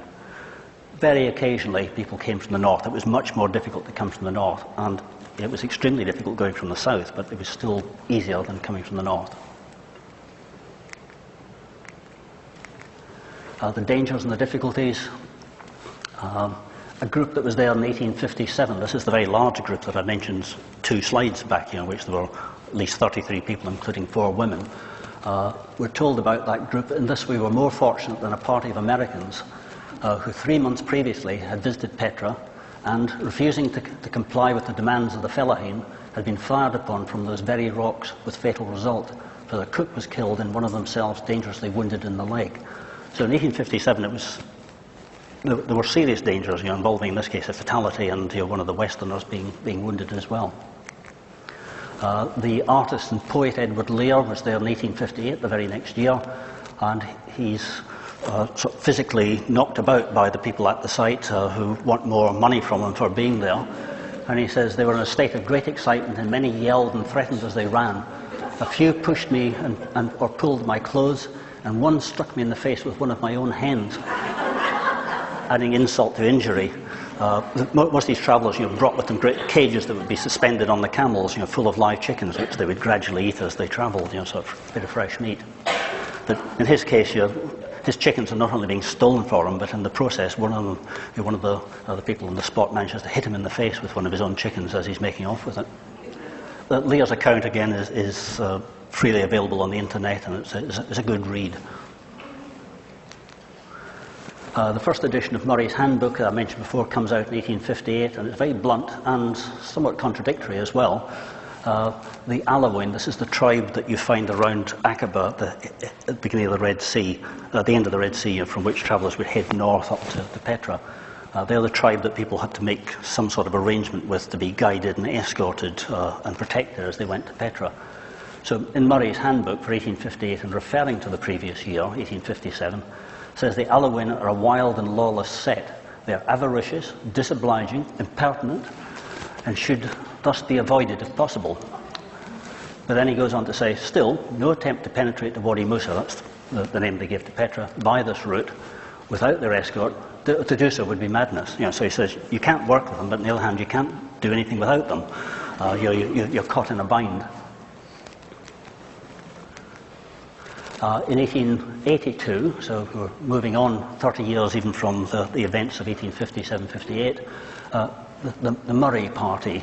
Very occasionally people came from the north. It was much more difficult to come from the north, and it was extremely difficult going from the south, but it was still easier than coming from the north. The dangers and the difficulties. A group that was there in 1857, this is the very large group that I mentioned 2 slides back here, in which there were at least 33 people, including 4 women. We're told about that group. In this we were more fortunate than a party of Americans who 3 months previously had visited Petra, and refusing to comply with the demands of the Fellaheen, had been fired upon from those very rocks with fatal result. So the cook was killed and one of themselves dangerously wounded in the leg. So in 1857 there were serious dangers, involving in this case a fatality, and one of the Westerners being wounded as well. The artist and poet Edward Lear was there in 1858, the very next year, and he's sort of physically knocked about by the people at the site who want more money from him for being there. And he says, they were in a state of great excitement, and many yelled and threatened as they ran. A few pushed me or pulled my clothes, and one struck me in the face with one of my own hens, adding insult to injury. Most of these travellers, brought with them great cages that would be suspended on the camels, full of live chickens, which they would gradually eat as they travelled, so a bit of fresh meat. But in his case, his chickens are not only being stolen for him, but in the process, one of the people on the spot manages to hit him in the face with one of his own chickens as he's making off with it. Lear's account, again, is freely available on the internet, and it's a good read. The first edition of Murray's Handbook, I mentioned before, comes out in 1858, and it's very blunt and somewhat contradictory as well. The Alawoin, this is the tribe that you find around Aqaba at the beginning of the Red Sea, at the end of the Red Sea, from which travellers would head north up to Petra. They're the tribe that people had to make some sort of arrangement with to be guided and escorted and protected as they went to Petra. So in Murray's Handbook for 1858, and referring to the previous year, 1857, says the Alawoin are a wild and lawless set. They are avaricious, disobliging, impertinent, and should thus be avoided if possible. But then he goes on to say, still, no attempt to penetrate the Wadi Musa, that's the name they give to Petra, by this route, without their escort, to do so would be madness. So he says, you can't work with them, but on the other hand, you can't do anything without them. You're caught in a bind. In 1882, so we're moving on 30 years even from the events of 1857-58, the Murray party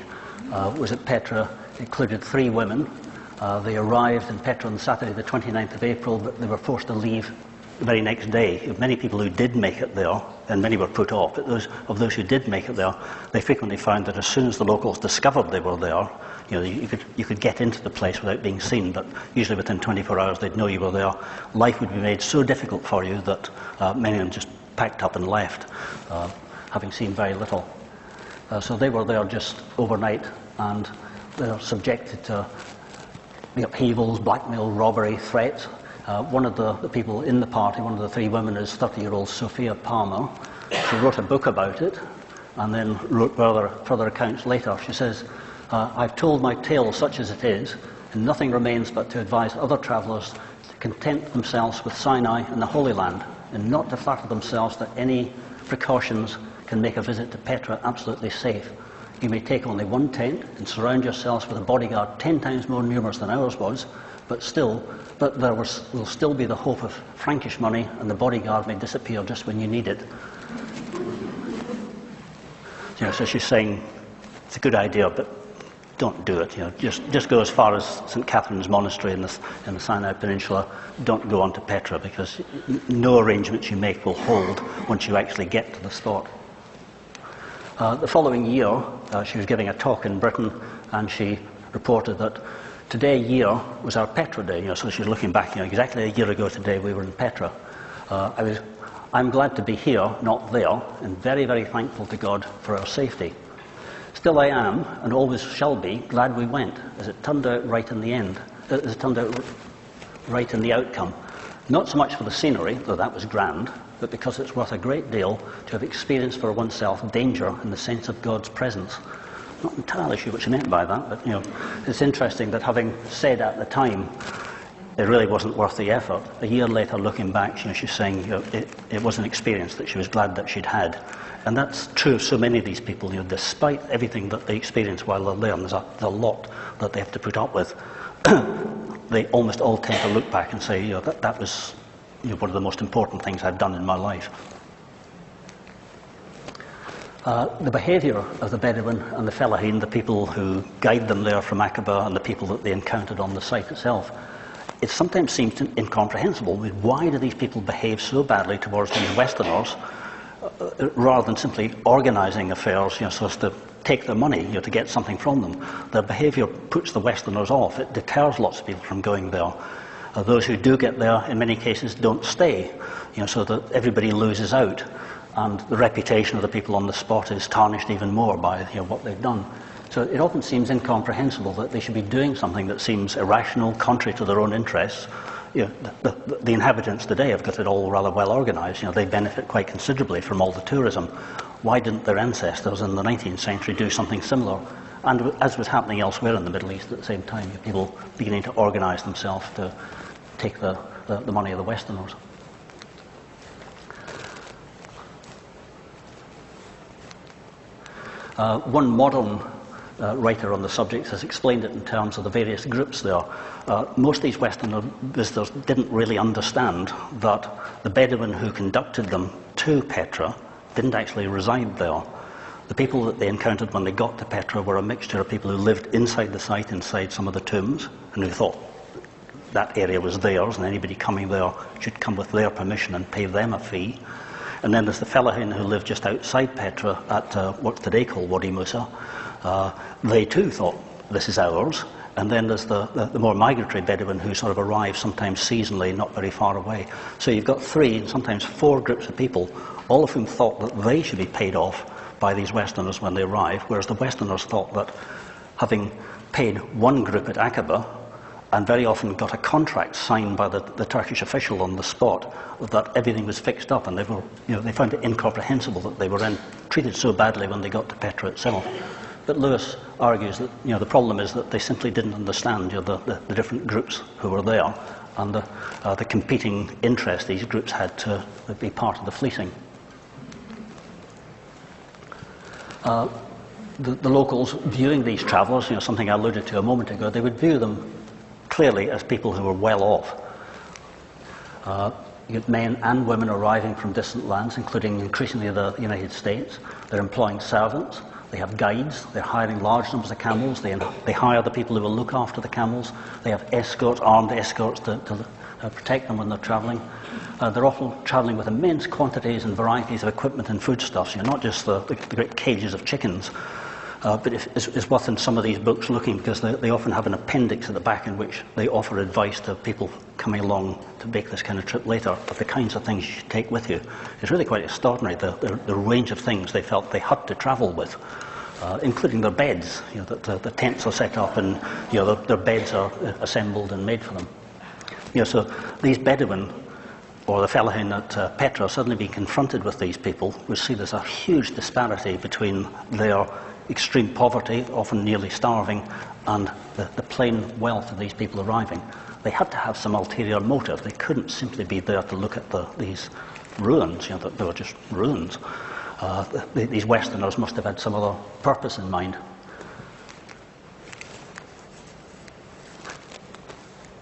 was at Petra. It included 3 women. They arrived in Petra on Saturday the 29th of April, but they were forced to leave the very next day. Many people who did make it there, and many were put off, but those who did make it there, they frequently found that as soon as the locals discovered they were there, you could get into the place without being seen, but usually within 24 hours they'd know you were there. Life would be made so difficult for you that many of them just packed up and left, having seen very little. So they were there just overnight, and they're subjected to upheavals, blackmail, robbery, threats. One of the people in the party, one of the 3 women, is 30-year-old Sophia Palmer. She wrote a book about it, and then wrote further accounts later. She says, I've told my tale such as it is, and nothing remains but to advise other travellers to content themselves with Sinai and the Holy Land, and not to flatter themselves that any precautions can make a visit to Petra absolutely safe. You may take only 1 tent and surround yourselves with a bodyguard 10 times more numerous than ours was, but there will still be the hope of Frankish money, and the bodyguard may disappear just when you need it. So she's saying it's a good idea, but don't do it. Just go as far as St. Catherine's Monastery in the Sinai Peninsula. Don't go on to Petra, because no arrangements you make will hold once you actually get to the spot. The following year, she was giving a talk in Britain, and she reported that today year was our Petra day. So she was looking back, exactly a year ago today we were in Petra. I'm glad to be here, not there, and very, very thankful to God for our safety. Still I am, and always shall be, glad we went, as it turned out right in the end, as it turned out right in the outcome. Not so much for the scenery, though that was grand, but because it's worth a great deal to have experienced for oneself danger in the sense of God's presence. Not entirely sure what she meant by that, but it's interesting that, having said at the time it really wasn't worth the effort, a year later looking back, she's saying it was an experience that she was glad that she'd had. And that's true of so many of these people. Despite everything that they experience while they're there, and there's a lot that they have to put up with, they almost all tend to look back and say, that was one of the most important things I've done in my life. The behaviour of the Bedouin and the Fellahin, the people who guide them there from Aqaba, and the people that they encountered on the site itself, it sometimes seems incomprehensible. Why do these people behave so badly towards these Westerners, rather than simply organising affairs, so as to take their money, to get something from them? Their behaviour puts the Westerners off. It deters lots of people from going there. Those who do get there, in many cases, don't stay, so that everybody loses out, and the reputation of the people on the spot is tarnished even more by what they've done. So it often seems incomprehensible that they should be doing something that seems irrational, contrary to their own interests. The inhabitants today have got it all rather well organised. They benefit quite considerably from all the tourism. Why didn't their ancestors in the 19th century do something similar? And as was happening elsewhere in the Middle East at the same time, people beginning to organise themselves to take the the money of the Westerners. One modern writer on the subject has explained it in terms of the various groups there. Most of these Westerner visitors didn't really understand that the Bedouin who conducted them to Petra didn't actually reside there. The people that they encountered when they got to Petra were a mixture of people who lived inside the site, inside some of the tombs, and who thought that area was theirs, and anybody coming there should come with their permission and pay them a fee. And then there's the Fellahin who lived just outside Petra at what's today called Wadi Musa. They too thought, this is ours. And then there's the more migratory Bedouin who sort of arrive sometimes seasonally, not very far away. So you've got 3 and sometimes 4 groups of people, all of whom thought that they should be paid off by these Westerners when they arrive, whereas the Westerners thought that having paid one group at Aqaba, and very often got a contract signed by the Turkish official on the spot, that everything was fixed up, and they found it incomprehensible that they were then treated so badly when they got to Petra itself. But Lewis argues that the problem is that they simply didn't understand the different groups who were there, and the competing interests these groups had to be part of the fleecing. The locals viewing these travellers, something I alluded to a moment ago, they would view them clearly as people who were well off. You get men and women arriving from distant lands, including increasingly the United States. They're employing servants, they have guides, they're hiring large numbers of camels, they hire the people who will look after the camels, they have escorts, armed escorts to protect them when they're travelling. They're often travelling with immense quantities and varieties of equipment and foodstuffs, not just the great cages of chickens. But it's worth in some of these books looking, because they often have an appendix at the back in which they offer advice to people coming along to make this kind of trip later of the kinds of things you should take with you. It's really quite extraordinary, the range of things they felt they had to travel with, including their beds. The tents are set up and their beds are assembled and made for them. So these Bedouin, or the Fellahin at Petra, suddenly being confronted with these people, we see there's a huge disparity between their extreme poverty, often nearly starving, and the plain wealth of these people arriving. They had to have some ulterior motive. They couldn't simply be there to look at these ruins, they were just ruins. These Westerners must have had some other purpose in mind.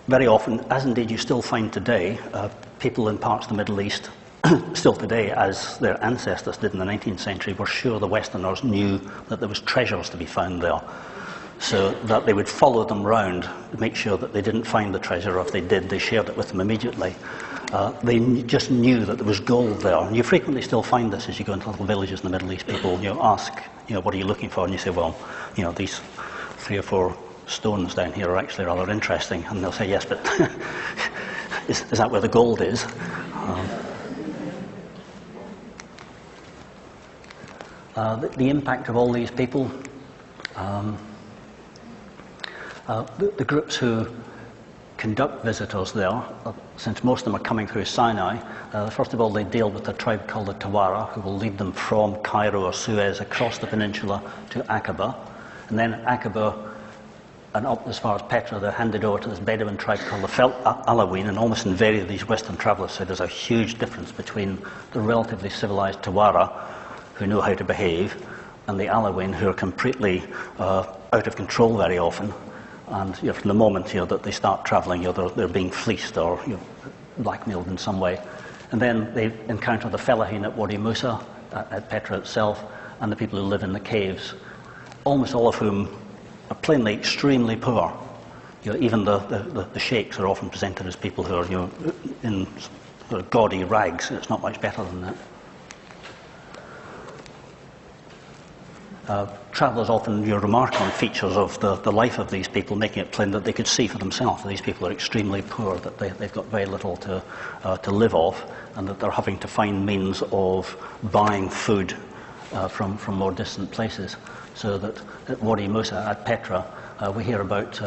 Very often, as indeed you still find today, people in parts of the Middle East still today, as their ancestors did in the 19th century, were sure the Westerners knew that there was treasures to be found there, so that they would follow them round to make sure that they didn't find the treasure, or if they did, they shared it with them immediately. They just knew that there was gold there, and you frequently still find this as you go into little villages in the Middle East. People ask, what are you looking for? And you say, well, these 3 or 4 stones down here are actually rather interesting, and they'll say, yes, but is that where the gold is? The impact of all these people, the groups who conduct visitors there, since most of them are coming through Sinai, first of all they deal with a tribe called the Tawara, who will lead them from Cairo or Suez across the peninsula to Aqaba, and then Aqaba and up as far as Petra, they're handed over to this Bedouin tribe called the Alawin, and almost invariably these Western travellers say there's a huge difference between the relatively civilized Tawara, who know how to behave, and the Alawin, who are completely out of control very often. And from the moment that they start travelling, they're being fleeced or blackmailed in some way. And then they encounter the Fellahin at Wadi Musa, at Petra itself, and the people who live in the caves, almost all of whom are plainly extremely poor. Even the sheikhs are often presented as people who are in sort of gaudy rags. It's not much better than that. Travellers often remark on features of the life of these people, making it plain that they could see for themselves that these people are extremely poor, that they've got very little to live off, and that they're having to find means of buying food from more distant places. So that at Wadi Musa, at Petra, we hear about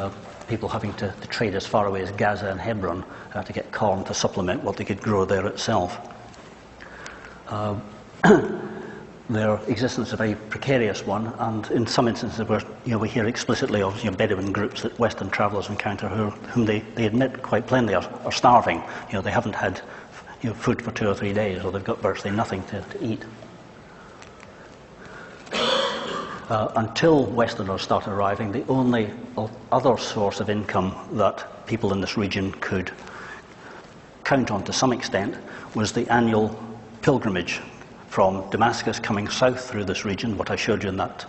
people having to trade as far away as Gaza and Hebron to get corn to supplement what they could grow there itself. their existence is a very precarious one, and in some instances where we hear explicitly of Bedouin groups that Western travellers encounter whom they admit quite plainly are starving. They haven't had food for 2 or 3 days, or they've got virtually nothing to eat. Until Westerners started arriving, the only other source of income that people in this region could count on to some extent was the annual pilgrimage from Damascus coming south through this region, what I showed you in that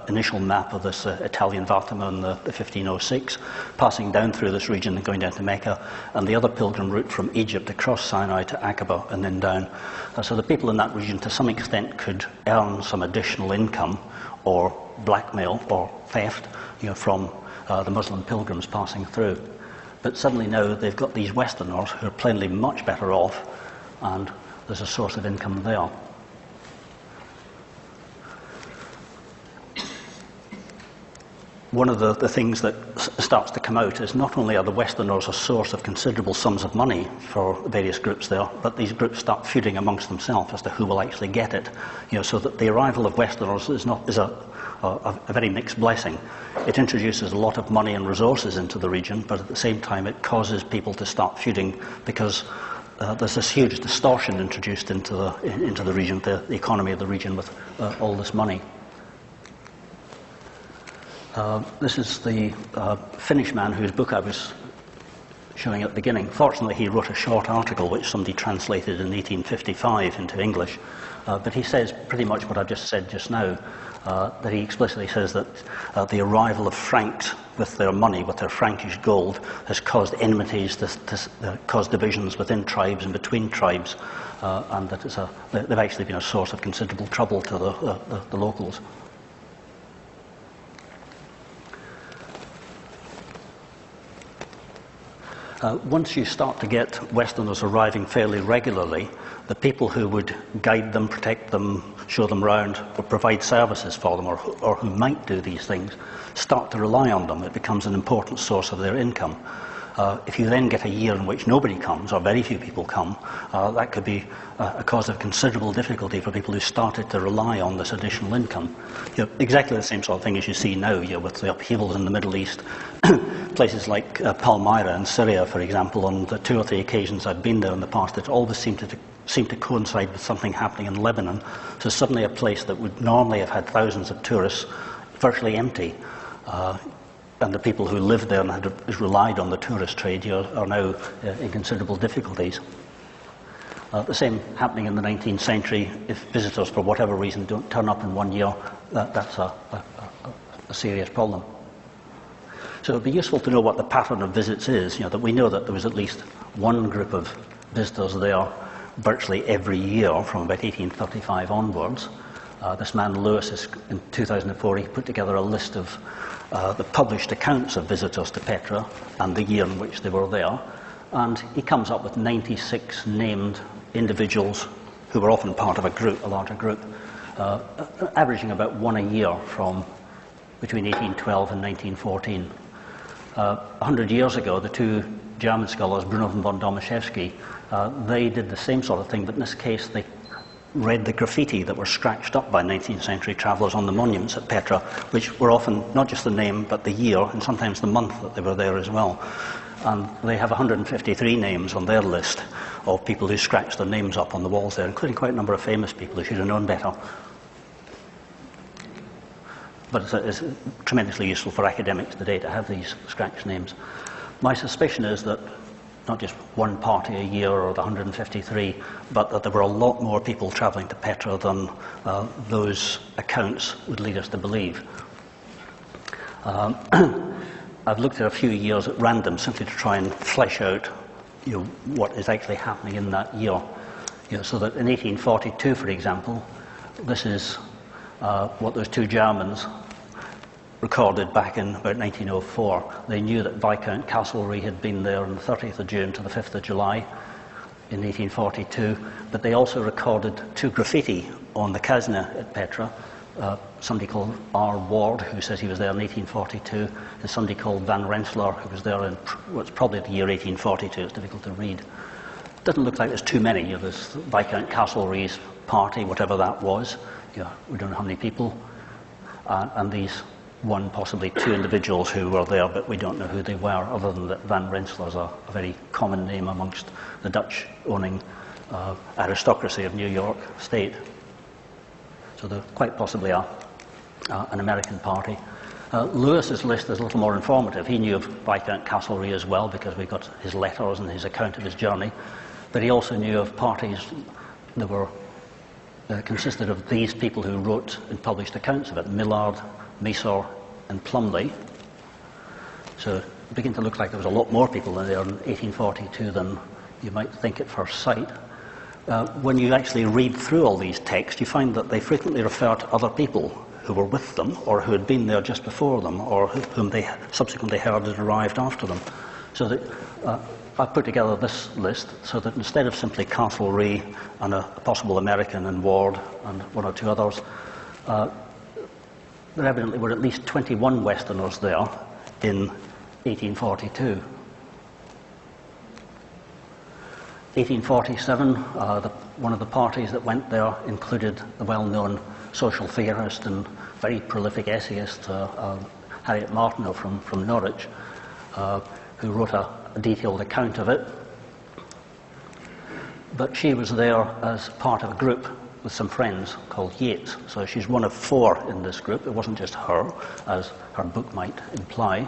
initial map of this Italian Vattimo in the 1506, passing down through this region and going down to Mecca, and the other pilgrim route from Egypt across Sinai to Aqaba and then down. So the people in that region to some extent could earn some additional income or blackmail or theft from the Muslim pilgrims passing through. But suddenly now they've got these Westerners who are plainly much better off, and there's a source of income there. One of the things that starts to come out is not only are the Westerners a source of considerable sums of money for various groups there, but these groups start feuding amongst themselves as to who will actually get it. So that the arrival of Westerners is a very mixed blessing. It introduces a lot of money and resources into the region, but at the same time it causes people to start feuding because there's this huge distortion introduced into the region, the economy of the region with all this money. This is the Finnish man whose book I was showing at the beginning. Fortunately, he wrote a short article which somebody translated in 1855 into English, but he says pretty much what I've just said just now, that he explicitly says that the arrival of Franks with their money, with their Frankish gold, has caused enmities, caused divisions within tribes and between tribes, and that they've actually been a source of considerable trouble to the locals. Once you start to get Westerners arriving fairly regularly, the people who would guide them, protect them, show them round, or provide services for them, or who might do these things, start to rely on them. It becomes an important source of their income. If you then get a year in which nobody comes, or very few people come, that could be a cause of considerable difficulty for people who started to rely on this additional income. Exactly the same sort of thing as you see now, with the upheavals in the Middle East. Places like Palmyra in Syria, for example, on the 2 or 3 occasions I've been there in the past, it always seemed to coincide with something happening in Lebanon. So suddenly a place that would normally have had thousands of tourists, virtually empty. And the people who lived there and had relied on the tourist trade are now in considerable difficulties. The same happening in the 19th century. If visitors, for whatever reason, don't turn up in one year, that's a serious problem. So it would be useful to know what the pattern of visits is, that we know that there was at least one group of visitors there virtually every year from about 1835 onwards. This man Lewis, in 2004, he put together a list of the published accounts of visitors to Petra and the year in which they were there, and he comes up with 96 named individuals who were often part of a larger group, averaging about one a year from between 1812 and 1914. 100 years ago, the 2 German scholars, Brunner and von Domaszewski, they did the same sort of thing, but in this case they read the graffiti that were scratched up by 19th century travellers on the monuments at Petra, which were often not just the name but the year and sometimes the month that they were there as well. And they have 153 names on their list of people who scratched their names up on the walls there, including quite a number of famous people who should have known better. But it's tremendously useful for academics today to have these scratched names. My suspicion is that not just one party a year or the 153, but that there were a lot more people travelling to Petra than those accounts would lead us to believe. I've looked at a few years at random simply to try and flesh out what is actually happening in that year. So that in 1842, for example, this is what those 2 Germans recorded back in about 1904. They knew that Viscount Castlereagh had been there on the 30th of June to the 5th of July in 1842, but they also recorded 2 graffiti on the Kazna at Petra. Somebody called R. Ward, who says he was there in 1842, and somebody called Van Rensselaer, who was there in what's probably the year 1842. It's difficult to read. It doesn't look like there's too many. There's Viscount Castlereagh's party, whatever that was. we don't know how many people, and these one, possibly two individuals who were there, but we don't know who they were, other than that Van Rensselaer's a very common name amongst the Dutch-owning aristocracy of New York State. So they're quite possibly an American party. Lewis's list is a little more informative. He knew of Viscount Castlereagh as well, because we got his letters and his account of his journey, but he also knew of parties that were consisted of these people who wrote and published accounts of it: Millard, Mesor, and Plumley. So it began to look like there was a lot more people in there in 1842 than you might think at first sight. When you actually read through all these texts, you find that they frequently refer to other people who were with them, or who had been there just before them, or whom they subsequently heard had arrived after them. So that I put together this list so that instead of simply Castlereagh and a possible American and Ward and one or two others, there evidently were at least 21 Westerners there in 1842. 1847, one of the parties that went there included the well-known social theorist and very prolific essayist Harriet Martineau from Norwich, who wrote a detailed account of it. But she was there as part of a group with some friends called Yates. So she's one of four in this group. It wasn't just her, as her book might imply.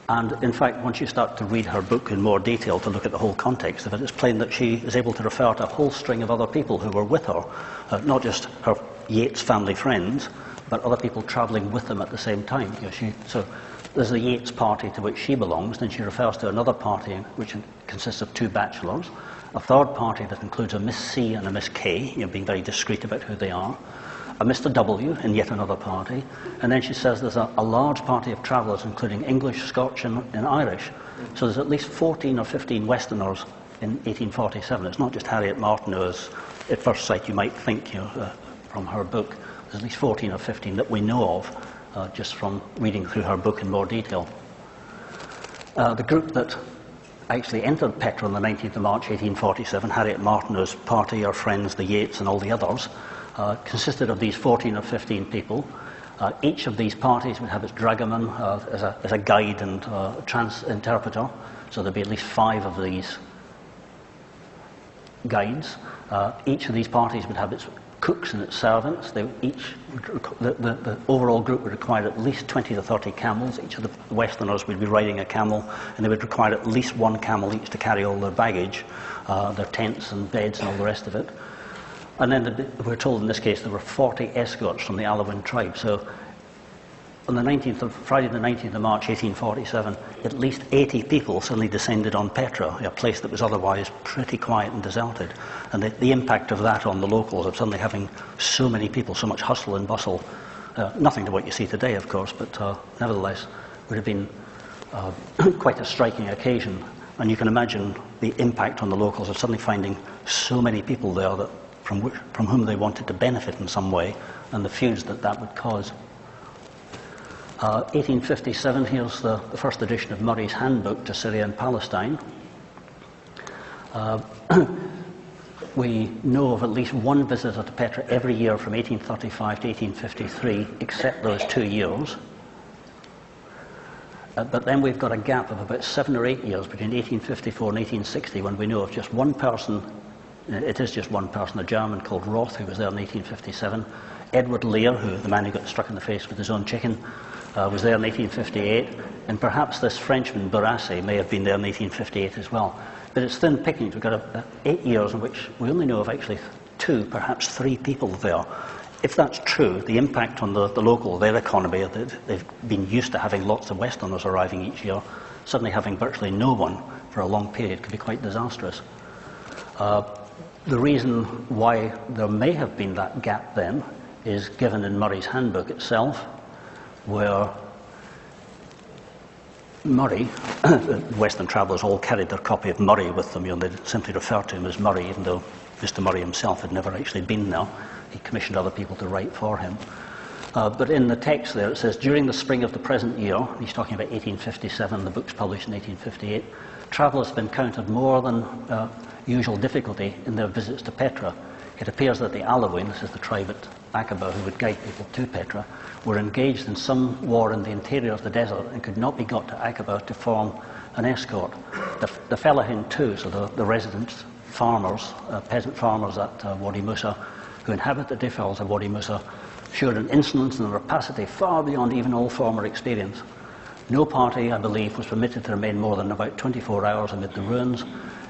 And in fact, once you start to read her book in more detail, to look at the whole context of it, it's plain that she is able to refer to a whole string of other people who were with her, not just her Yates family friends, but other people travelling with them at the same time. So there's the Yates party to which she belongs, then she refers to another party which consists of two bachelors, a third party that includes a Miss C and a Miss K, being very discreet about who they are, a Mr. W in yet another party, and then she says there's a large party of travellers including English, Scotch and Irish. So there's at least 14 or 15 Westerners in 1847. It's not just Harriet Martineau, as at first sight you might think from her book. There's at least 14 or 15 that we know of just from reading through her book in more detail. The group that actually entered Petra on the 19th of March 1847, Harriet Martineau's party, her friends, the Yates and all the others, consisted of these 14 or 15 people. Each of these parties would have its dragoman as a guide and interpreter, so there'd be at least 5 of these guides. Each of these parties would have its cooks and its servants. The overall group would require at least 20 to 30 camels. Each of the Westerners would be riding a camel, and they would require at least one camel each to carry all their baggage, their tents and beds and all the rest of it. And then we're told in this case there were 40 escorts from the Alawin tribe. So on the Friday the 19th of March 1847, at least 80 people suddenly descended on Petra, a place that was otherwise pretty quiet and deserted. And the impact of that on the locals, of suddenly having so many people, so much hustle and bustle, nothing to what you see today, of course, but nevertheless would have been quite a striking occasion. And you can imagine the impact on the locals of suddenly finding so many people there that from whom they wanted to benefit in some way, and the feuds that would cause. 1857, here's the first edition of Murray's Handbook to Syria and Palestine. We know of at least one visitor to Petra every year from 1835 to 1853, except those 2 years. But then we've got a gap of about 7 or 8 years between 1854 and 1860 when we know of just one person. It is just one person, a German called Roth, who was there in 1857. Edward Lear, the man who got struck in the face with his own chicken, was there in 1858. And perhaps this Frenchman, Bourassa, may have been there in 1858 as well. But it's thin pickings. We've got 8 years in which we only know of actually 2, perhaps 3 people there. If that's true, the impact on the local, their economy, they've been used to having lots of Westerners arriving each year, suddenly having virtually no one for a long period could be quite disastrous. The reason why there may have been that gap then is given in Murray's Handbook itself, where Murray, Western travellers all carried their copy of Murray with them. They simply referred to him as Murray, even though Mr. Murray himself had never actually been there. He commissioned other people to write for him. But in the text there it says, during the spring of the present year, he's talking about 1857, the book's published in 1858, travellers have encountered more than usual difficulty in their visits to Petra. It appears that the Alawin, this is the tribe at Aqaba who would guide people to Petra, were engaged in some war in the interior of the desert and could not be got to Aqaba to form an escort. The Fellahin too, so the resident farmers, peasant farmers at Wadi Musa, who inhabit the defils of Wadi Musa, showed an insolence and a rapacity far beyond even all former experience. No party, I believe, was permitted to remain more than about 24 hours amid the ruins,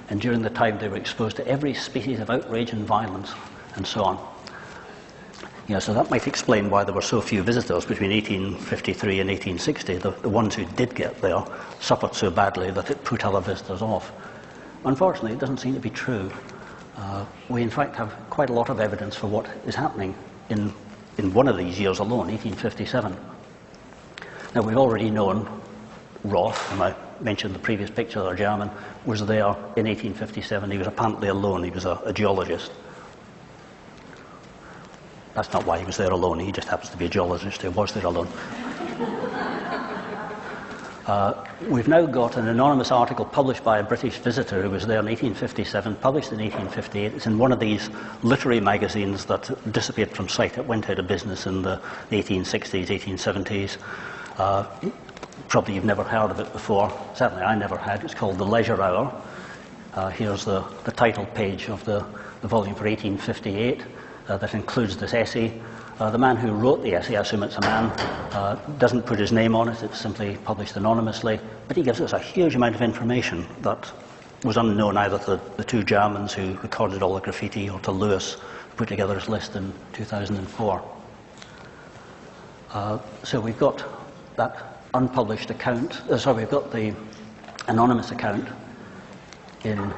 and during the time they were exposed to every species of outrage and violence, and so on. So that might explain why there were so few visitors between 1853 and 1860. The ones who did get there suffered so badly that it put other visitors off. Unfortunately, it doesn't seem to be true. We, in fact, have quite a lot of evidence for what is happening in one of these years alone, 1857. Now, we've already known Roth, and I mentioned the previous picture, the German, was there in 1857. He was apparently alone. He was a geologist. That's not why he was there alone. He just happens to be a geologist who was there alone. We've now got an anonymous article published by a British visitor who was there in 1857, published in 1858. It's in one of these literary magazines that disappeared from sight. It went out of business in the 1860s, 1870s. Probably you've never heard of it before. Certainly I never had. It's called The Leisure Hour. Here's the title page of the volume for 1858 that includes this essay. The man who wrote the essay, I assume it's a man, doesn't put his name on it. It's simply published anonymously. But he gives us a huge amount of information that was unknown either to the two Germans who recorded all the graffiti or to Lewis, who put together his list in 2004. So we've got that unpublished account, we've got the anonymous account in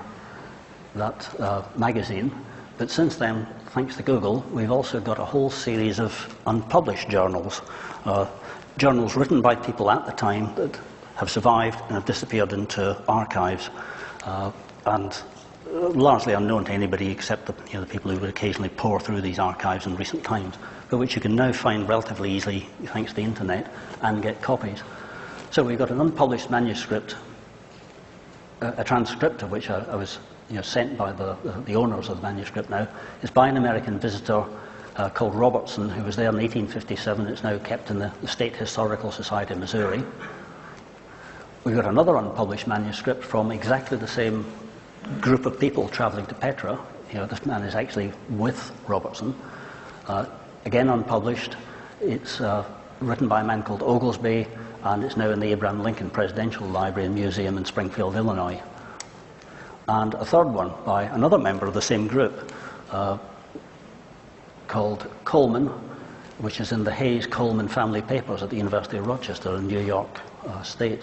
that magazine, but since then, thanks to Google, we've also got a whole series of unpublished journals, journals written by people at the time that have survived and have disappeared into archives, and largely unknown to anybody except the people who would occasionally pore through these archives in recent times, but which you can now find relatively easily thanks to the internet and get copies. So we've got an unpublished manuscript, a transcript of which I was sent by the owners of the manuscript now. It's by an American visitor called Robertson, who was there in 1857. It's now kept in the State Historical Society of Missouri. We've got another unpublished manuscript from exactly the same group of people travelling to Petra. This man is actually with Robertson. Again, unpublished. It's written by a man called Oglesby, and it's now in the Abraham Lincoln Presidential Library and Museum in Springfield, Illinois. And a third one by another member of the same group called Coleman, which is in the Hayes-Coleman Family Papers at the University of Rochester in New York State.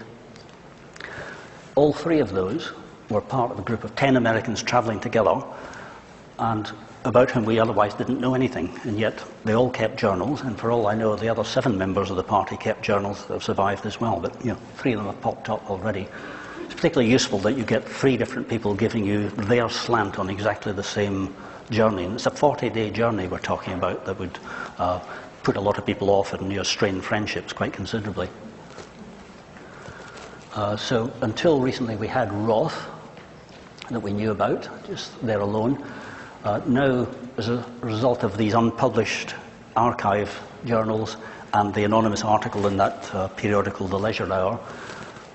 All three of those were part of a group of 10 Americans travelling together, and about whom we otherwise didn't know anything, and yet they all kept journals, and for all I know, the other 7 members of the party kept journals that have survived as well, but 3 of them have popped up already. It's particularly useful that you get 3 different people giving you their slant on exactly the same journey, and it's a 40-day journey we're talking about that would put a lot of people off and strain friendships quite considerably. So until recently we had Roth that we knew about, just there alone. Now, as a result of these unpublished archive journals and the anonymous article in that periodical, The Leisure Hour,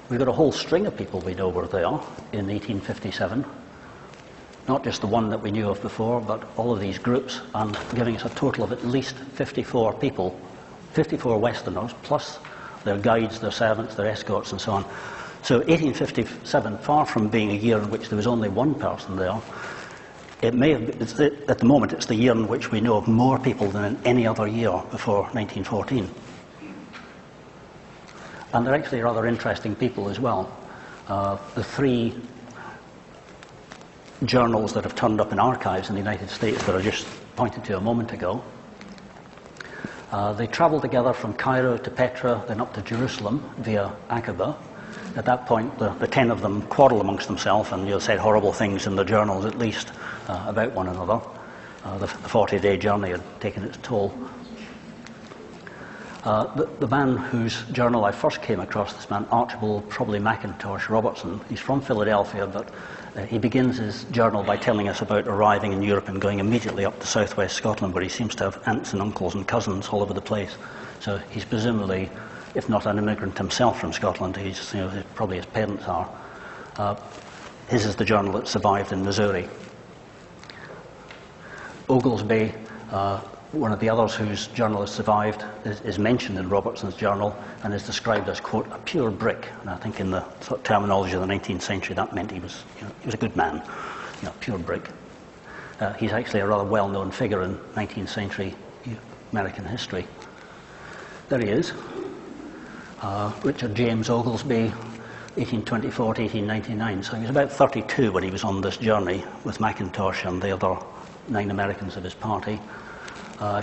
we've got a whole string of people we know were there in 1857. Not just the one that we knew of before, but all of these groups, and giving us a total of at least 54 people, 54 Westerners, plus their guides, their servants, their escorts, and so on. So 1857, far from being a year in which there was only one person there, it may have been, at the moment, it's the year in which we know of more people than in any other year before 1914. And they're actually rather interesting people as well. The 3 journals that have turned up in archives in the United States that I just pointed to a moment ago, they travelled together from Cairo to Petra, then up to Jerusalem via Aqaba. At that point, the 10 of them quarrelled amongst themselves and said horrible things in the journals, at least, about one another. The 40-day journey had taken its toll. The man whose journal I first came across, this man Archibald, probably Mackintosh Robertson, he's from Philadelphia, but he begins his journal by telling us about arriving in Europe and going immediately up to southwest Scotland, where he seems to have aunts and uncles and cousins all over the place. So he's presumably, if not an immigrant himself from Scotland, he's, probably his parents are. His is the journal that survived in Missouri. Oglesby, one of the others whose journal has survived, is mentioned in Robertson's journal and is described as, quote, a pure brick. And I think in the sort of terminology of the 19th century, that meant he was a good man, pure brick. He's actually a rather well-known figure in 19th century American history. There he is, Richard James Oglesby, 1824 to 1899. So he was about 32 when he was on this journey with Mackintosh and the other 9 Americans of his party.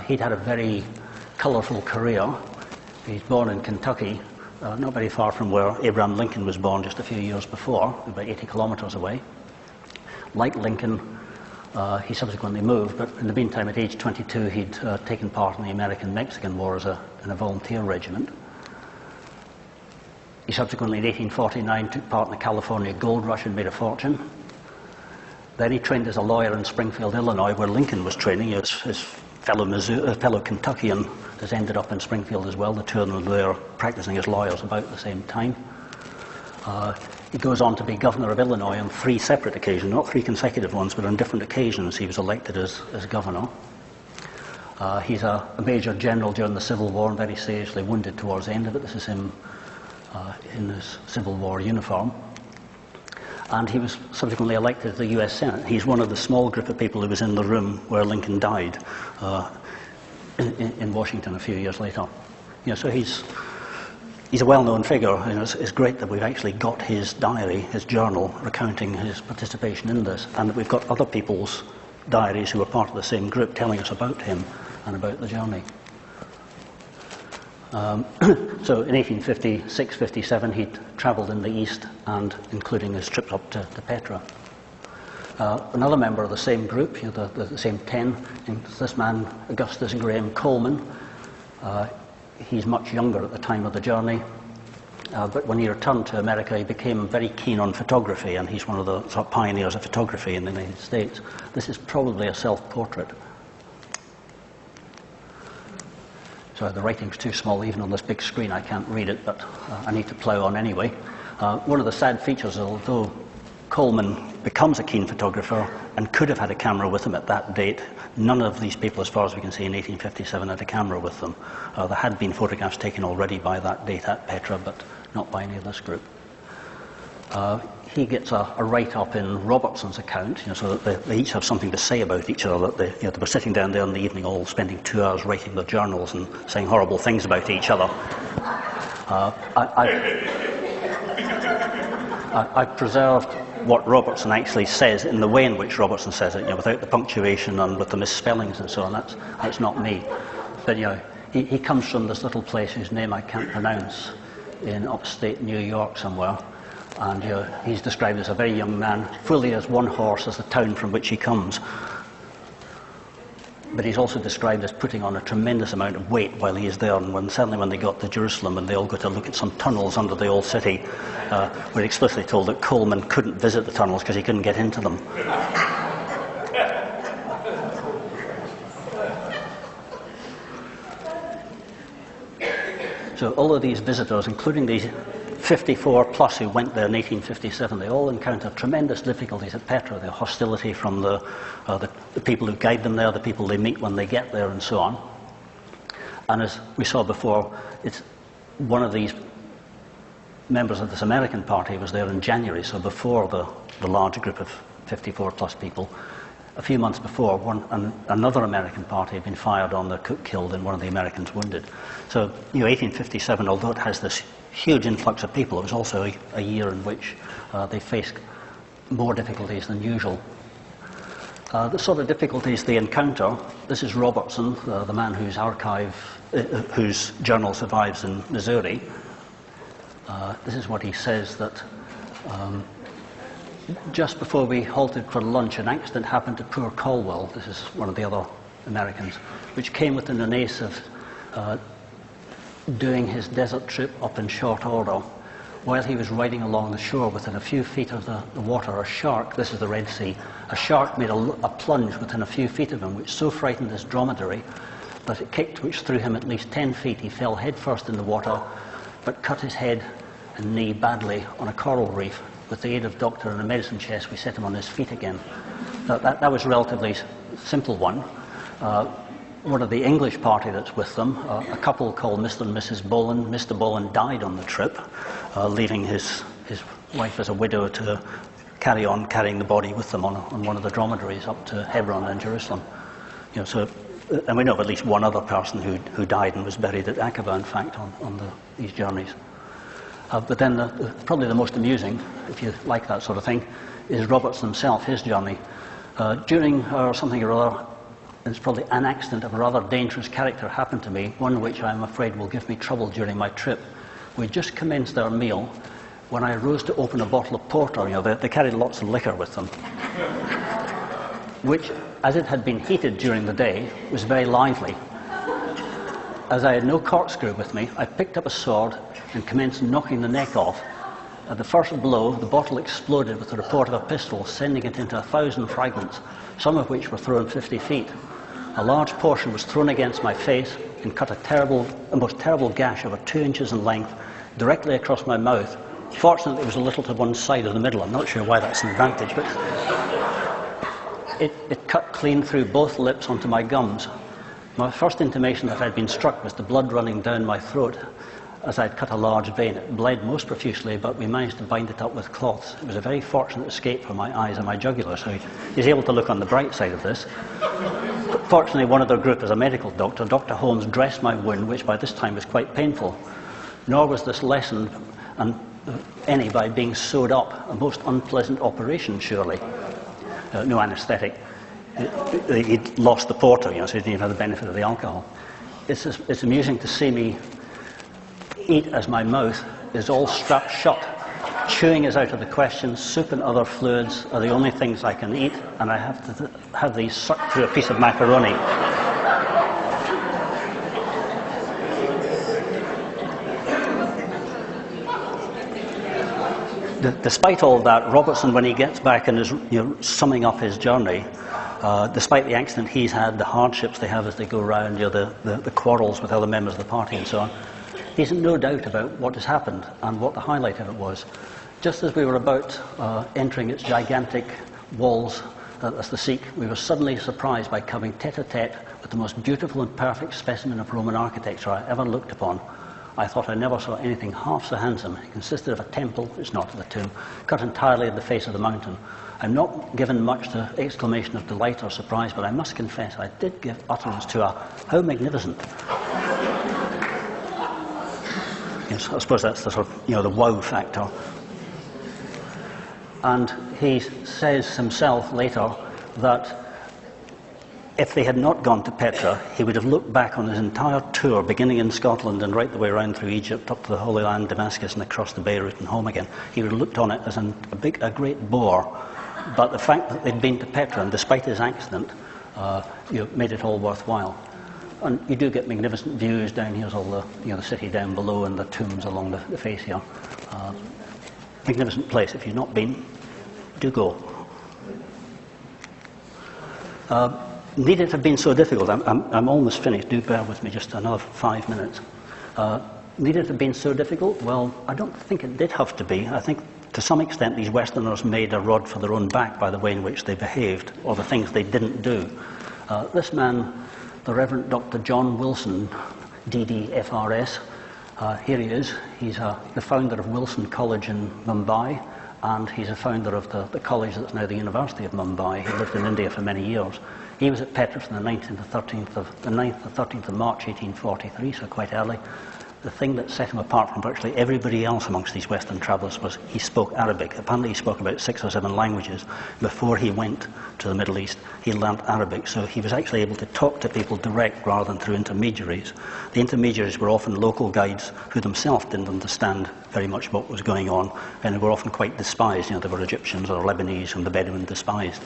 He'd had a very colourful career. He's born in Kentucky, not very far from where Abraham Lincoln was born just a few years before, about 80 kilometres away. Like Lincoln, he subsequently moved, but in the meantime, at age 22, he'd taken part in the American-Mexican War in a volunteer regiment. He subsequently, in 1849, took part in the California gold rush and made a fortune. Then he trained as a lawyer in Springfield, Illinois, where Lincoln was training. His fellow Kentuckian has ended up in Springfield as well. The two of them were there practicing as lawyers about the same time. He goes on to be governor of Illinois on 3 separate occasions, not 3 consecutive ones, but on different occasions he was elected as governor. He's a major general during the Civil War and very seriously wounded towards the end of it. This is him in his Civil War uniform. And he was subsequently elected to the US Senate. He's one of the small group of people who was in the room where Lincoln died in Washington a few years later. So he's a well-known figure. It's great that we've actually got his diary, his journal, recounting his participation in this, and that we've got other people's diaries who were part of the same group telling us about him and about the journey. So in 1856-57 he'd travelled in the east, and including his trips up to Petra. Another member of the same group, the same 10, is this man Augustus Graham Coleman. He's much younger at the time of the journey, but when he returned to America he became very keen on photography, and he's one of the sort of pioneers of photography in the United States. This is probably a self-portrait. So the writing's too small, even on this big screen I can't read it, but I need to plough on anyway. One of the sad features, although Coleman becomes a keen photographer and could have had a camera with him at that date, none of these people, as far as we can see, in 1857 had a camera with them. There had been photographs taken already by that date at Petra, but not by any of this group. He gets a write-up in Robertson's account, so that they each have something to say about each other. That they were sitting down there in the evening, all spending 2 hours writing their journals and saying horrible things about each other. I've preserved what Robertson actually says in the way in which Robertson says it, without the punctuation and with the misspellings and so on. That's not me. But he comes from this little place whose name I can't pronounce in upstate New York somewhere. And he's described as a very young man, fully as one horse as the town from which he comes. But he's also described as putting on a tremendous amount of weight while he is there. And certainly when they got to Jerusalem and they all got to look at some tunnels under the old city, we're explicitly told that Coleman couldn't visit the tunnels because he couldn't get into them. So all of these visitors, including these 54 plus who went there in 1857, they all encountered tremendous difficulties at Petra. The hostility from the people who guide them there, the people they meet when they get there, and so on. And as we saw before, it's one of these members of this American party was there in January, so before the larger group of 54 plus people. A few months before, another American party had been fired on, the cook killed and one of the Americans wounded. So 1857, although it has this huge influx of people, it was also a year in which they faced more difficulties than usual. The sort of difficulties they encounter, this is Robertson, the man whose journal survives in Missouri. This is what he says, that just before we halted for lunch, an accident happened to poor Caldwell, this is one of the other Americans, which came within an ace of doing his desert trip up in short order. While he was riding along the shore within a few feet of the water, a shark, this is the Red Sea, a shark made a plunge within a few feet of him, which so frightened his dromedary that it kicked, which threw him at least 10 feet. He fell headfirst in the water, but cut his head and knee badly on a coral reef. With the aid of doctor and a medicine chest, we set him on his feet again. That was a relatively simple one. One of the English party that's with them, a couple called Mr. and Mrs. Boland. Mr. Boland died on the trip, leaving his wife as a widow to carry on carrying the body with them on one of the dromedaries up to Hebron in Jerusalem. And we know of at least one other person who died and was buried at Aqaba, in fact, on these journeys. But then probably the most amusing, if you like that sort of thing, is Robertson himself, his journey. During something or other, it's probably an accident of a rather dangerous character happened to me, one which I'm afraid will give me trouble during my trip. We just commenced our meal when I rose to open a bottle of porter. They carried lots of liquor with them, which, as it had been heated during the day, was very lively. As I had no corkscrew with me, I picked up a sword and commenced knocking the neck off. At the first blow, the bottle exploded with the report of a pistol, sending it into 1,000 fragments, some of which were thrown 50 feet. A large portion was thrown against my face and cut a most terrible gash over 2 inches in length directly across my mouth. Fortunately, it was a little to one side of the middle. I'm not sure why that's an advantage, but it cut clean through both lips onto my gums. My first intimation that I'd been struck was the blood running down my throat as I'd cut a large vein. It bled most profusely, but we managed to bind it up with cloths. It was a very fortunate escape for my eyes and my jugular, so he's able to look on the bright side of this. Fortunately, one of their group is a medical doctor. Dr. Holmes dressed my wound, which by this time was quite painful. Nor was this lessened any by being sewed up, a most unpleasant operation, surely. No anaesthetic. He'd lost the porter, so he didn't have the benefit of the alcohol. It's amusing to see me eat as my mouth is all strapped shut. Chewing is out of the question. Soup and other fluids are the only things I can eat, and I have to have these sucked through a piece of macaroni. Despite all that, Robertson, when he gets back and is summing up his journey, despite the accident he's had, the hardships they have as they go around, the quarrels with other members of the party and so on, he's in no doubt about what has happened and what the highlight of it was. Just as we were about entering its gigantic walls, as the Sikh, we were suddenly surprised by coming tete-a-tete with the most beautiful and perfect specimen of Roman architecture I ever looked upon. I thought I never saw anything half so handsome. It consisted of a temple, it's not a tomb, cut entirely at the face of the mountain. I'm not given much to exclamation of delight or surprise, but I must confess I did give utterance to a "how magnificent." Yes, I suppose that's the sort of, the wow factor. And he says himself later that if they had not gone to Petra, he would have looked back on his entire tour, beginning in Scotland and right the way around through Egypt, up to the Holy Land, Damascus, and across the Beirut and home again. He would have looked on it as a great bore. But the fact that they'd been to Petra, and despite his accident, made it all worthwhile. And you do get magnificent views down here's all the city down below and the tombs along the face here. Magnificent place. If you've not been, do go. Need it have been so difficult? I'm almost finished. Do bear with me just another 5 minutes. Need it have been so difficult? Well, I don't think it did have to be. I think to some extent these Westerners made a rod for their own back by the way in which they behaved, or the things they didn't do. This man, the Reverend Dr. John Wilson, DD-FRS, here he is. He's the founder of Wilson College in Mumbai, and he's a founder of the college that's now the University of Mumbai. He lived in India for many years. He was at Petra from the 9th to 13th of March 1843, so quite early. The thing that set him apart from virtually everybody else amongst these Western travellers was he spoke Arabic. Apparently he spoke about 6 or 7 languages. Before he went to the Middle East, he learnt Arabic, so he was actually able to talk to people direct rather than through intermediaries. The intermediaries were often local guides who themselves didn't understand very much what was going on, and they were often quite despised. They were Egyptians or Lebanese whom the Bedouin despised.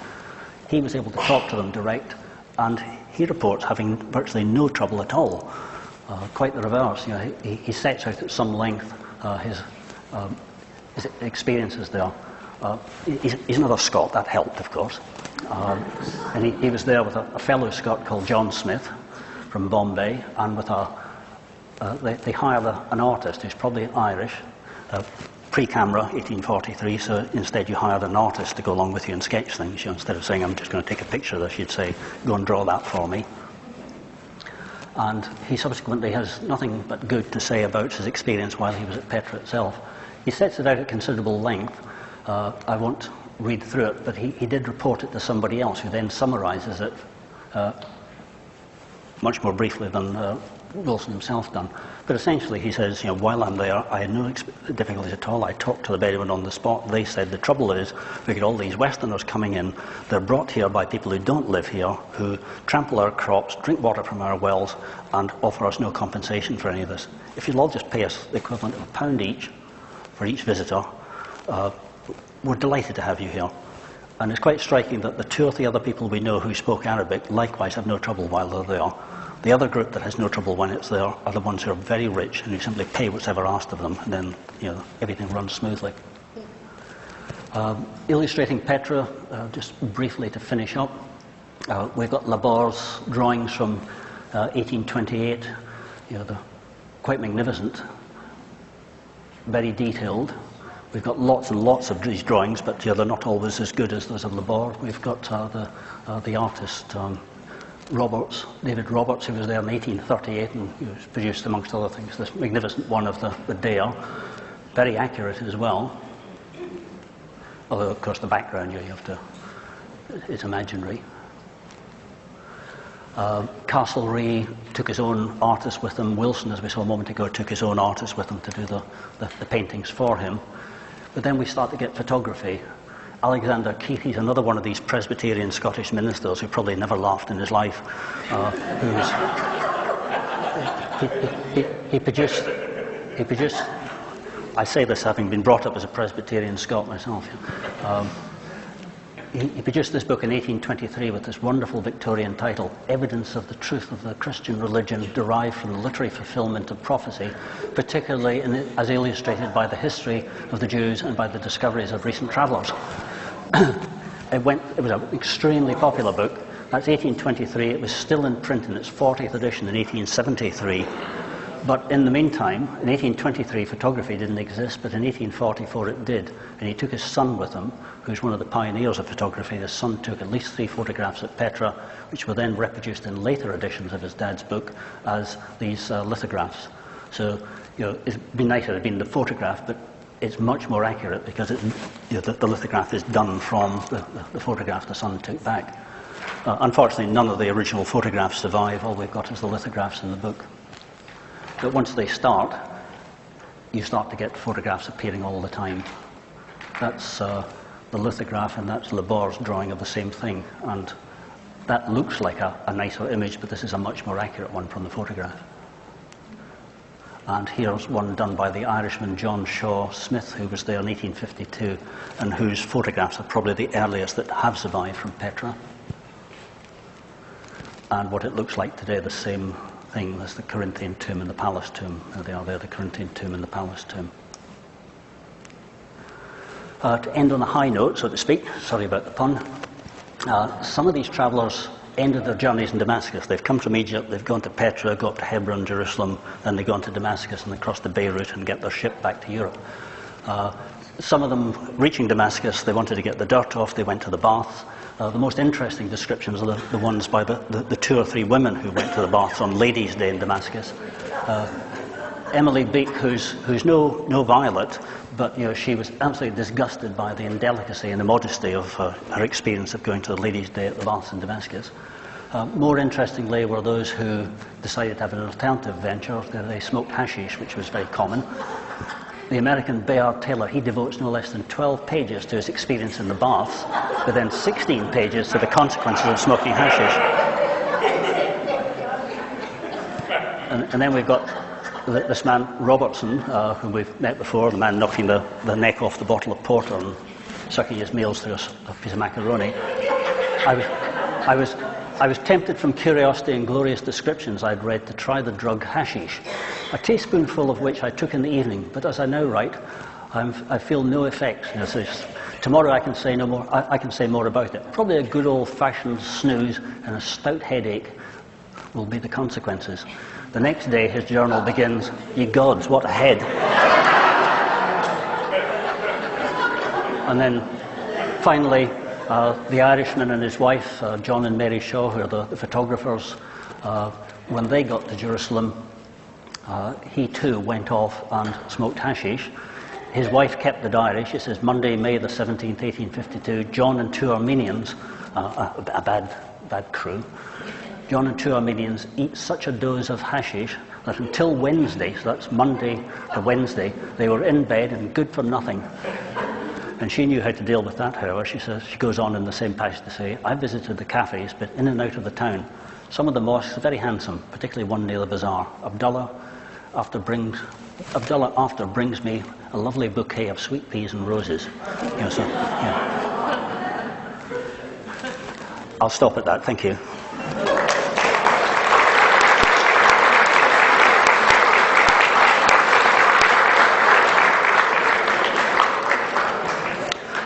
He was able to talk to them direct, and he reports having virtually no trouble at all. Quite the reverse. You know, he sets out at some length his experiences there. He's another Scot, that helped, of course. And he was there with a fellow Scot called John Smith from Bombay, and with they hired an artist who's probably Irish, pre-camera, 1843, so instead you hired an artist to go along with you and sketch things. You know, instead of saying, I'm just going to take a picture of this, you'd say, go and draw that for me. And he subsequently has nothing but good to say about his experience while he was at Petra itself. He sets it out at considerable length. I won't read through it, but he did report it to somebody else who then summarizes it much more briefly than Wilson himself done. But essentially he says, you know, while I'm there, I had no difficulties at all. I talked to the Bedouin on the spot. They said, the trouble is, we get all these Westerners coming in. They're brought here by people who don't live here, who trample our crops, drink water from our wells, and offer us no compensation for any of this. If you'll all just pay us the equivalent of £1 each for each visitor, we're delighted to have you here. And it's quite striking that the 2 or 3 other people we know who spoke Arabic likewise have no trouble while they're there. The other group that has no trouble when it's there are the ones who are very rich and who simply pay what's ever asked of them, and then, you know, everything runs smoothly. Illustrating Petra, just briefly to finish up, we've got Labor's drawings from 1828. You know, they're quite magnificent, very detailed. We've got lots and lots of these drawings, but they're not always as good as those of Labor. We've got the artist David Roberts, who was there in 1838 and he was produced, amongst other things, this magnificent one of the Dare, very accurate as well. Although, of course, the background you have to, it's imaginary. Castlereagh took his own artist with him. Wilson, as we saw a moment ago, took his own artist with him to do the paintings for him. But then we start to get photography. Alexander Keith, he's another one of these Presbyterian Scottish ministers who probably never laughed in his life. He produced, I say this having been brought up as a Presbyterian Scot myself. He produced this book in 1823 with this wonderful Victorian title, Evidence of the Truth of the Christian Religion Derived from the Literary Fulfillment of Prophecy, particularly as illustrated by the history of the Jews and by the discoveries of recent travellers. It was an extremely popular book. That's 1823. It was still in print in its 40th edition in 1873. But in the meantime, in 1823, photography didn't exist, but in 1844 it did. And he took his son with him, who's one of the pioneers of photography. His son took at least 3 photographs at Petra, which were then reproduced in later editions of his dad's book as these lithographs. So, you know, it'd be nicer to have been the photograph, but it's much more accurate because the lithograph is done from the photograph the son took back. Unfortunately, none of the original photographs survive. All we've got is the lithographs in the book. But once they start, you start to get photographs appearing all the time. That's the lithograph, and that's Labor's drawing of the same thing. And that looks like a nicer image, but this is a much more accurate one from the photograph. And here's one done by the Irishman John Shaw Smith, who was there in 1852, and whose photographs are probably the earliest that have survived from Petra. And what it looks like today, the same thing. There's the Corinthian tomb and the palace tomb. There they are there, the Corinthian tomb and the palace tomb. To end on a high note, so to speak, sorry about the pun, some of these travellers ended their journeys in Damascus. They've come from Egypt, they've gone to Petra, got to Hebron, Jerusalem, then they've gone to Damascus and they crossed to Beirut and get their ship back to Europe. Some of them, reaching Damascus, they wanted to get the dirt off, they went to the baths. The most interesting descriptions are the ones by the 2 or 3 women who went to the baths on Ladies' Day in Damascus. Emily Beek, who's no Violet, but you know, she was absolutely disgusted by the indelicacy and the modesty of her experience of going to the Ladies' Day at the baths in Damascus. More interestingly were those who decided to have an alternative venture. They smoked hashish, which was very common. The American Bayard Taylor, he devotes no less than 12 pages to his experience in the baths, but then 16 pages to the consequences of smoking hashish. And then we've got this man, Robertson, whom we've met before, the man knocking the neck off the bottle of porter and sucking his meals through a piece of macaroni. I I was tempted from curiosity and glorious descriptions I'd read to try the drug hashish, a teaspoonful of which I took in the evening, but as I now write, I feel no effect. You know, so tomorrow I can say no more. I can say more about it. Probably a good old-fashioned snooze and a stout headache will be the consequences. The next day his journal begins, "Ye gods, what a head." And then finally, the Irishman and his wife, John and Mary Shaw, who are the photographers, when they got to Jerusalem, he too went off and smoked hashish. His wife kept the diary. She says, Monday, May the 17th, 1852, John and two Armenians, a bad crew, John and two Armenians eat such a dose of hashish that until Wednesday, so that's Monday to Wednesday, they were in bed and good for nothing. And she knew how to deal with that, however. She says, she goes on in the same passage to say, I visited the cafes, but in and out of the town. Some of the mosques are very handsome, particularly one near the bazaar. Abdullah after brings me a lovely bouquet of sweet peas and roses. You know, so, yeah. I'll stop at that, thank you.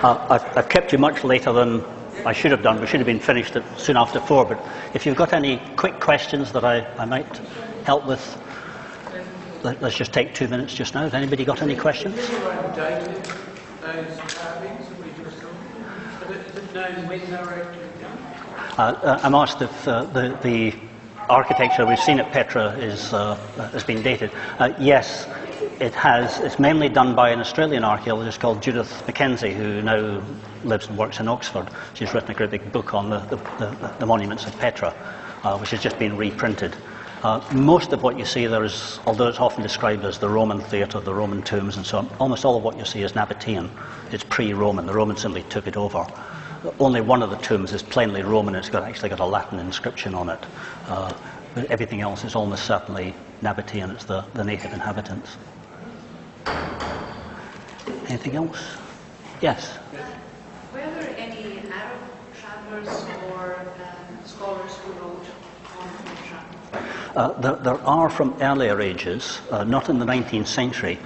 I've kept you much later than I should have done. We should have been finished soon after 4, but if you've got any quick questions that I might help with, let's just take 2 minutes just now. Has anybody got any questions? I'm asked if the architecture we've seen at Petra has been dated. Yes, it has. It's mainly done by an Australian archaeologist called Judith Mackenzie, who now lives and works in Oxford. She's written a great big book on the monuments of Petra, which has just been reprinted. Most of what you see there is, although it's often described as the Roman theatre, the Roman tombs and so on, almost all of what you see is Nabatean. It's pre-Roman. The Romans simply took it over. Only one of the tombs is plainly Roman. It's actually got a Latin inscription on it. But everything else is almost certainly Nabatean. It's the native inhabitants. Anything else? Yes? Were there any Arab travelers or scholars who wrote on Petra? There are from earlier ages, not in the 19th century.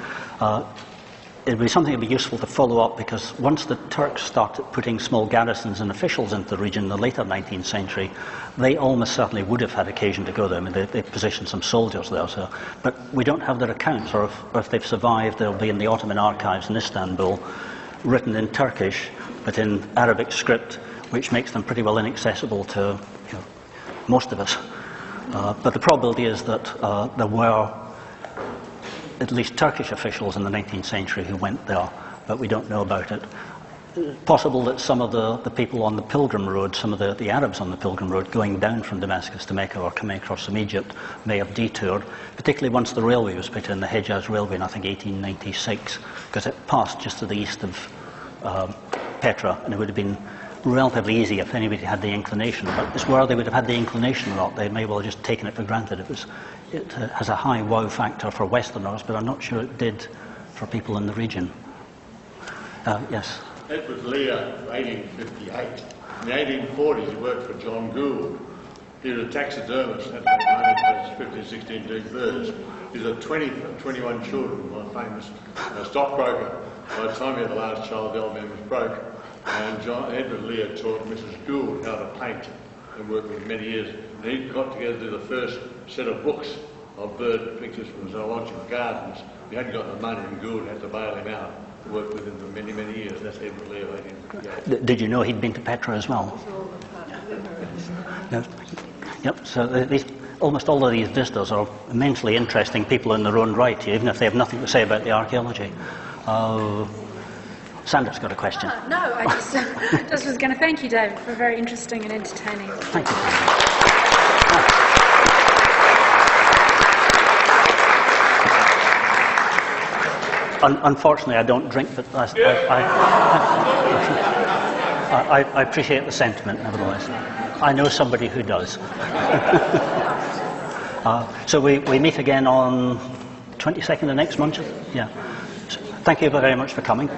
It would be something that would be useful to follow up, because once the Turks started putting small garrisons and officials into the region in the later 19th century, they almost certainly would have had occasion to go there. I mean, they positioned some soldiers there, but we don't have their accounts, or if they've survived, they'll be in the Ottoman archives in Istanbul, written in Turkish, but in Arabic script, which makes them pretty well inaccessible to most of us. But the probability is that there were at least Turkish officials in the 19th century who went there, but we don't know about it. Possible that some of the people on the Pilgrim Road, some of the Arabs on the Pilgrim Road going down from Damascus to Mecca or coming across from Egypt may have detoured, particularly once the railway was put in, the Hejaz Railway in I think 1896, because it passed just to the east of Petra, and it would have been relatively easy if anybody had the inclination, but it's where they would have had the inclination or not. They may well have just taken it for granted. It has a high wow factor for Westerners, but I'm not sure it did for people in the region. Yes? Edward Lear, 1858. In the 1840s, he worked for John Gould. He was a taxidermist at the 15, 16 2/3. He's a 21 children, a famous stockbroker. By the time he had the last child, the old man was broke. And Edward Lear taught Mrs. Gould how to paint and worked with him many years. And he got together to do the first set of books of bird pictures from zoological gardens. He hadn't got the money, and Gould had to bail him out. Worked with him for many, many years. That's Edward Lear. Did you know he'd been to Petra as well? No. Yep. So almost all of these visitors are immensely interesting people in their own right, even if they have nothing to say about the archaeology. Sandra's got a question. No, I just was going to thank you, David, for very interesting and entertaining. Thank you. Unfortunately, I don't drink, but I appreciate the sentiment, nevertheless. I know somebody who does. So we meet again on 22nd of next month. Yeah. So thank you very much for coming.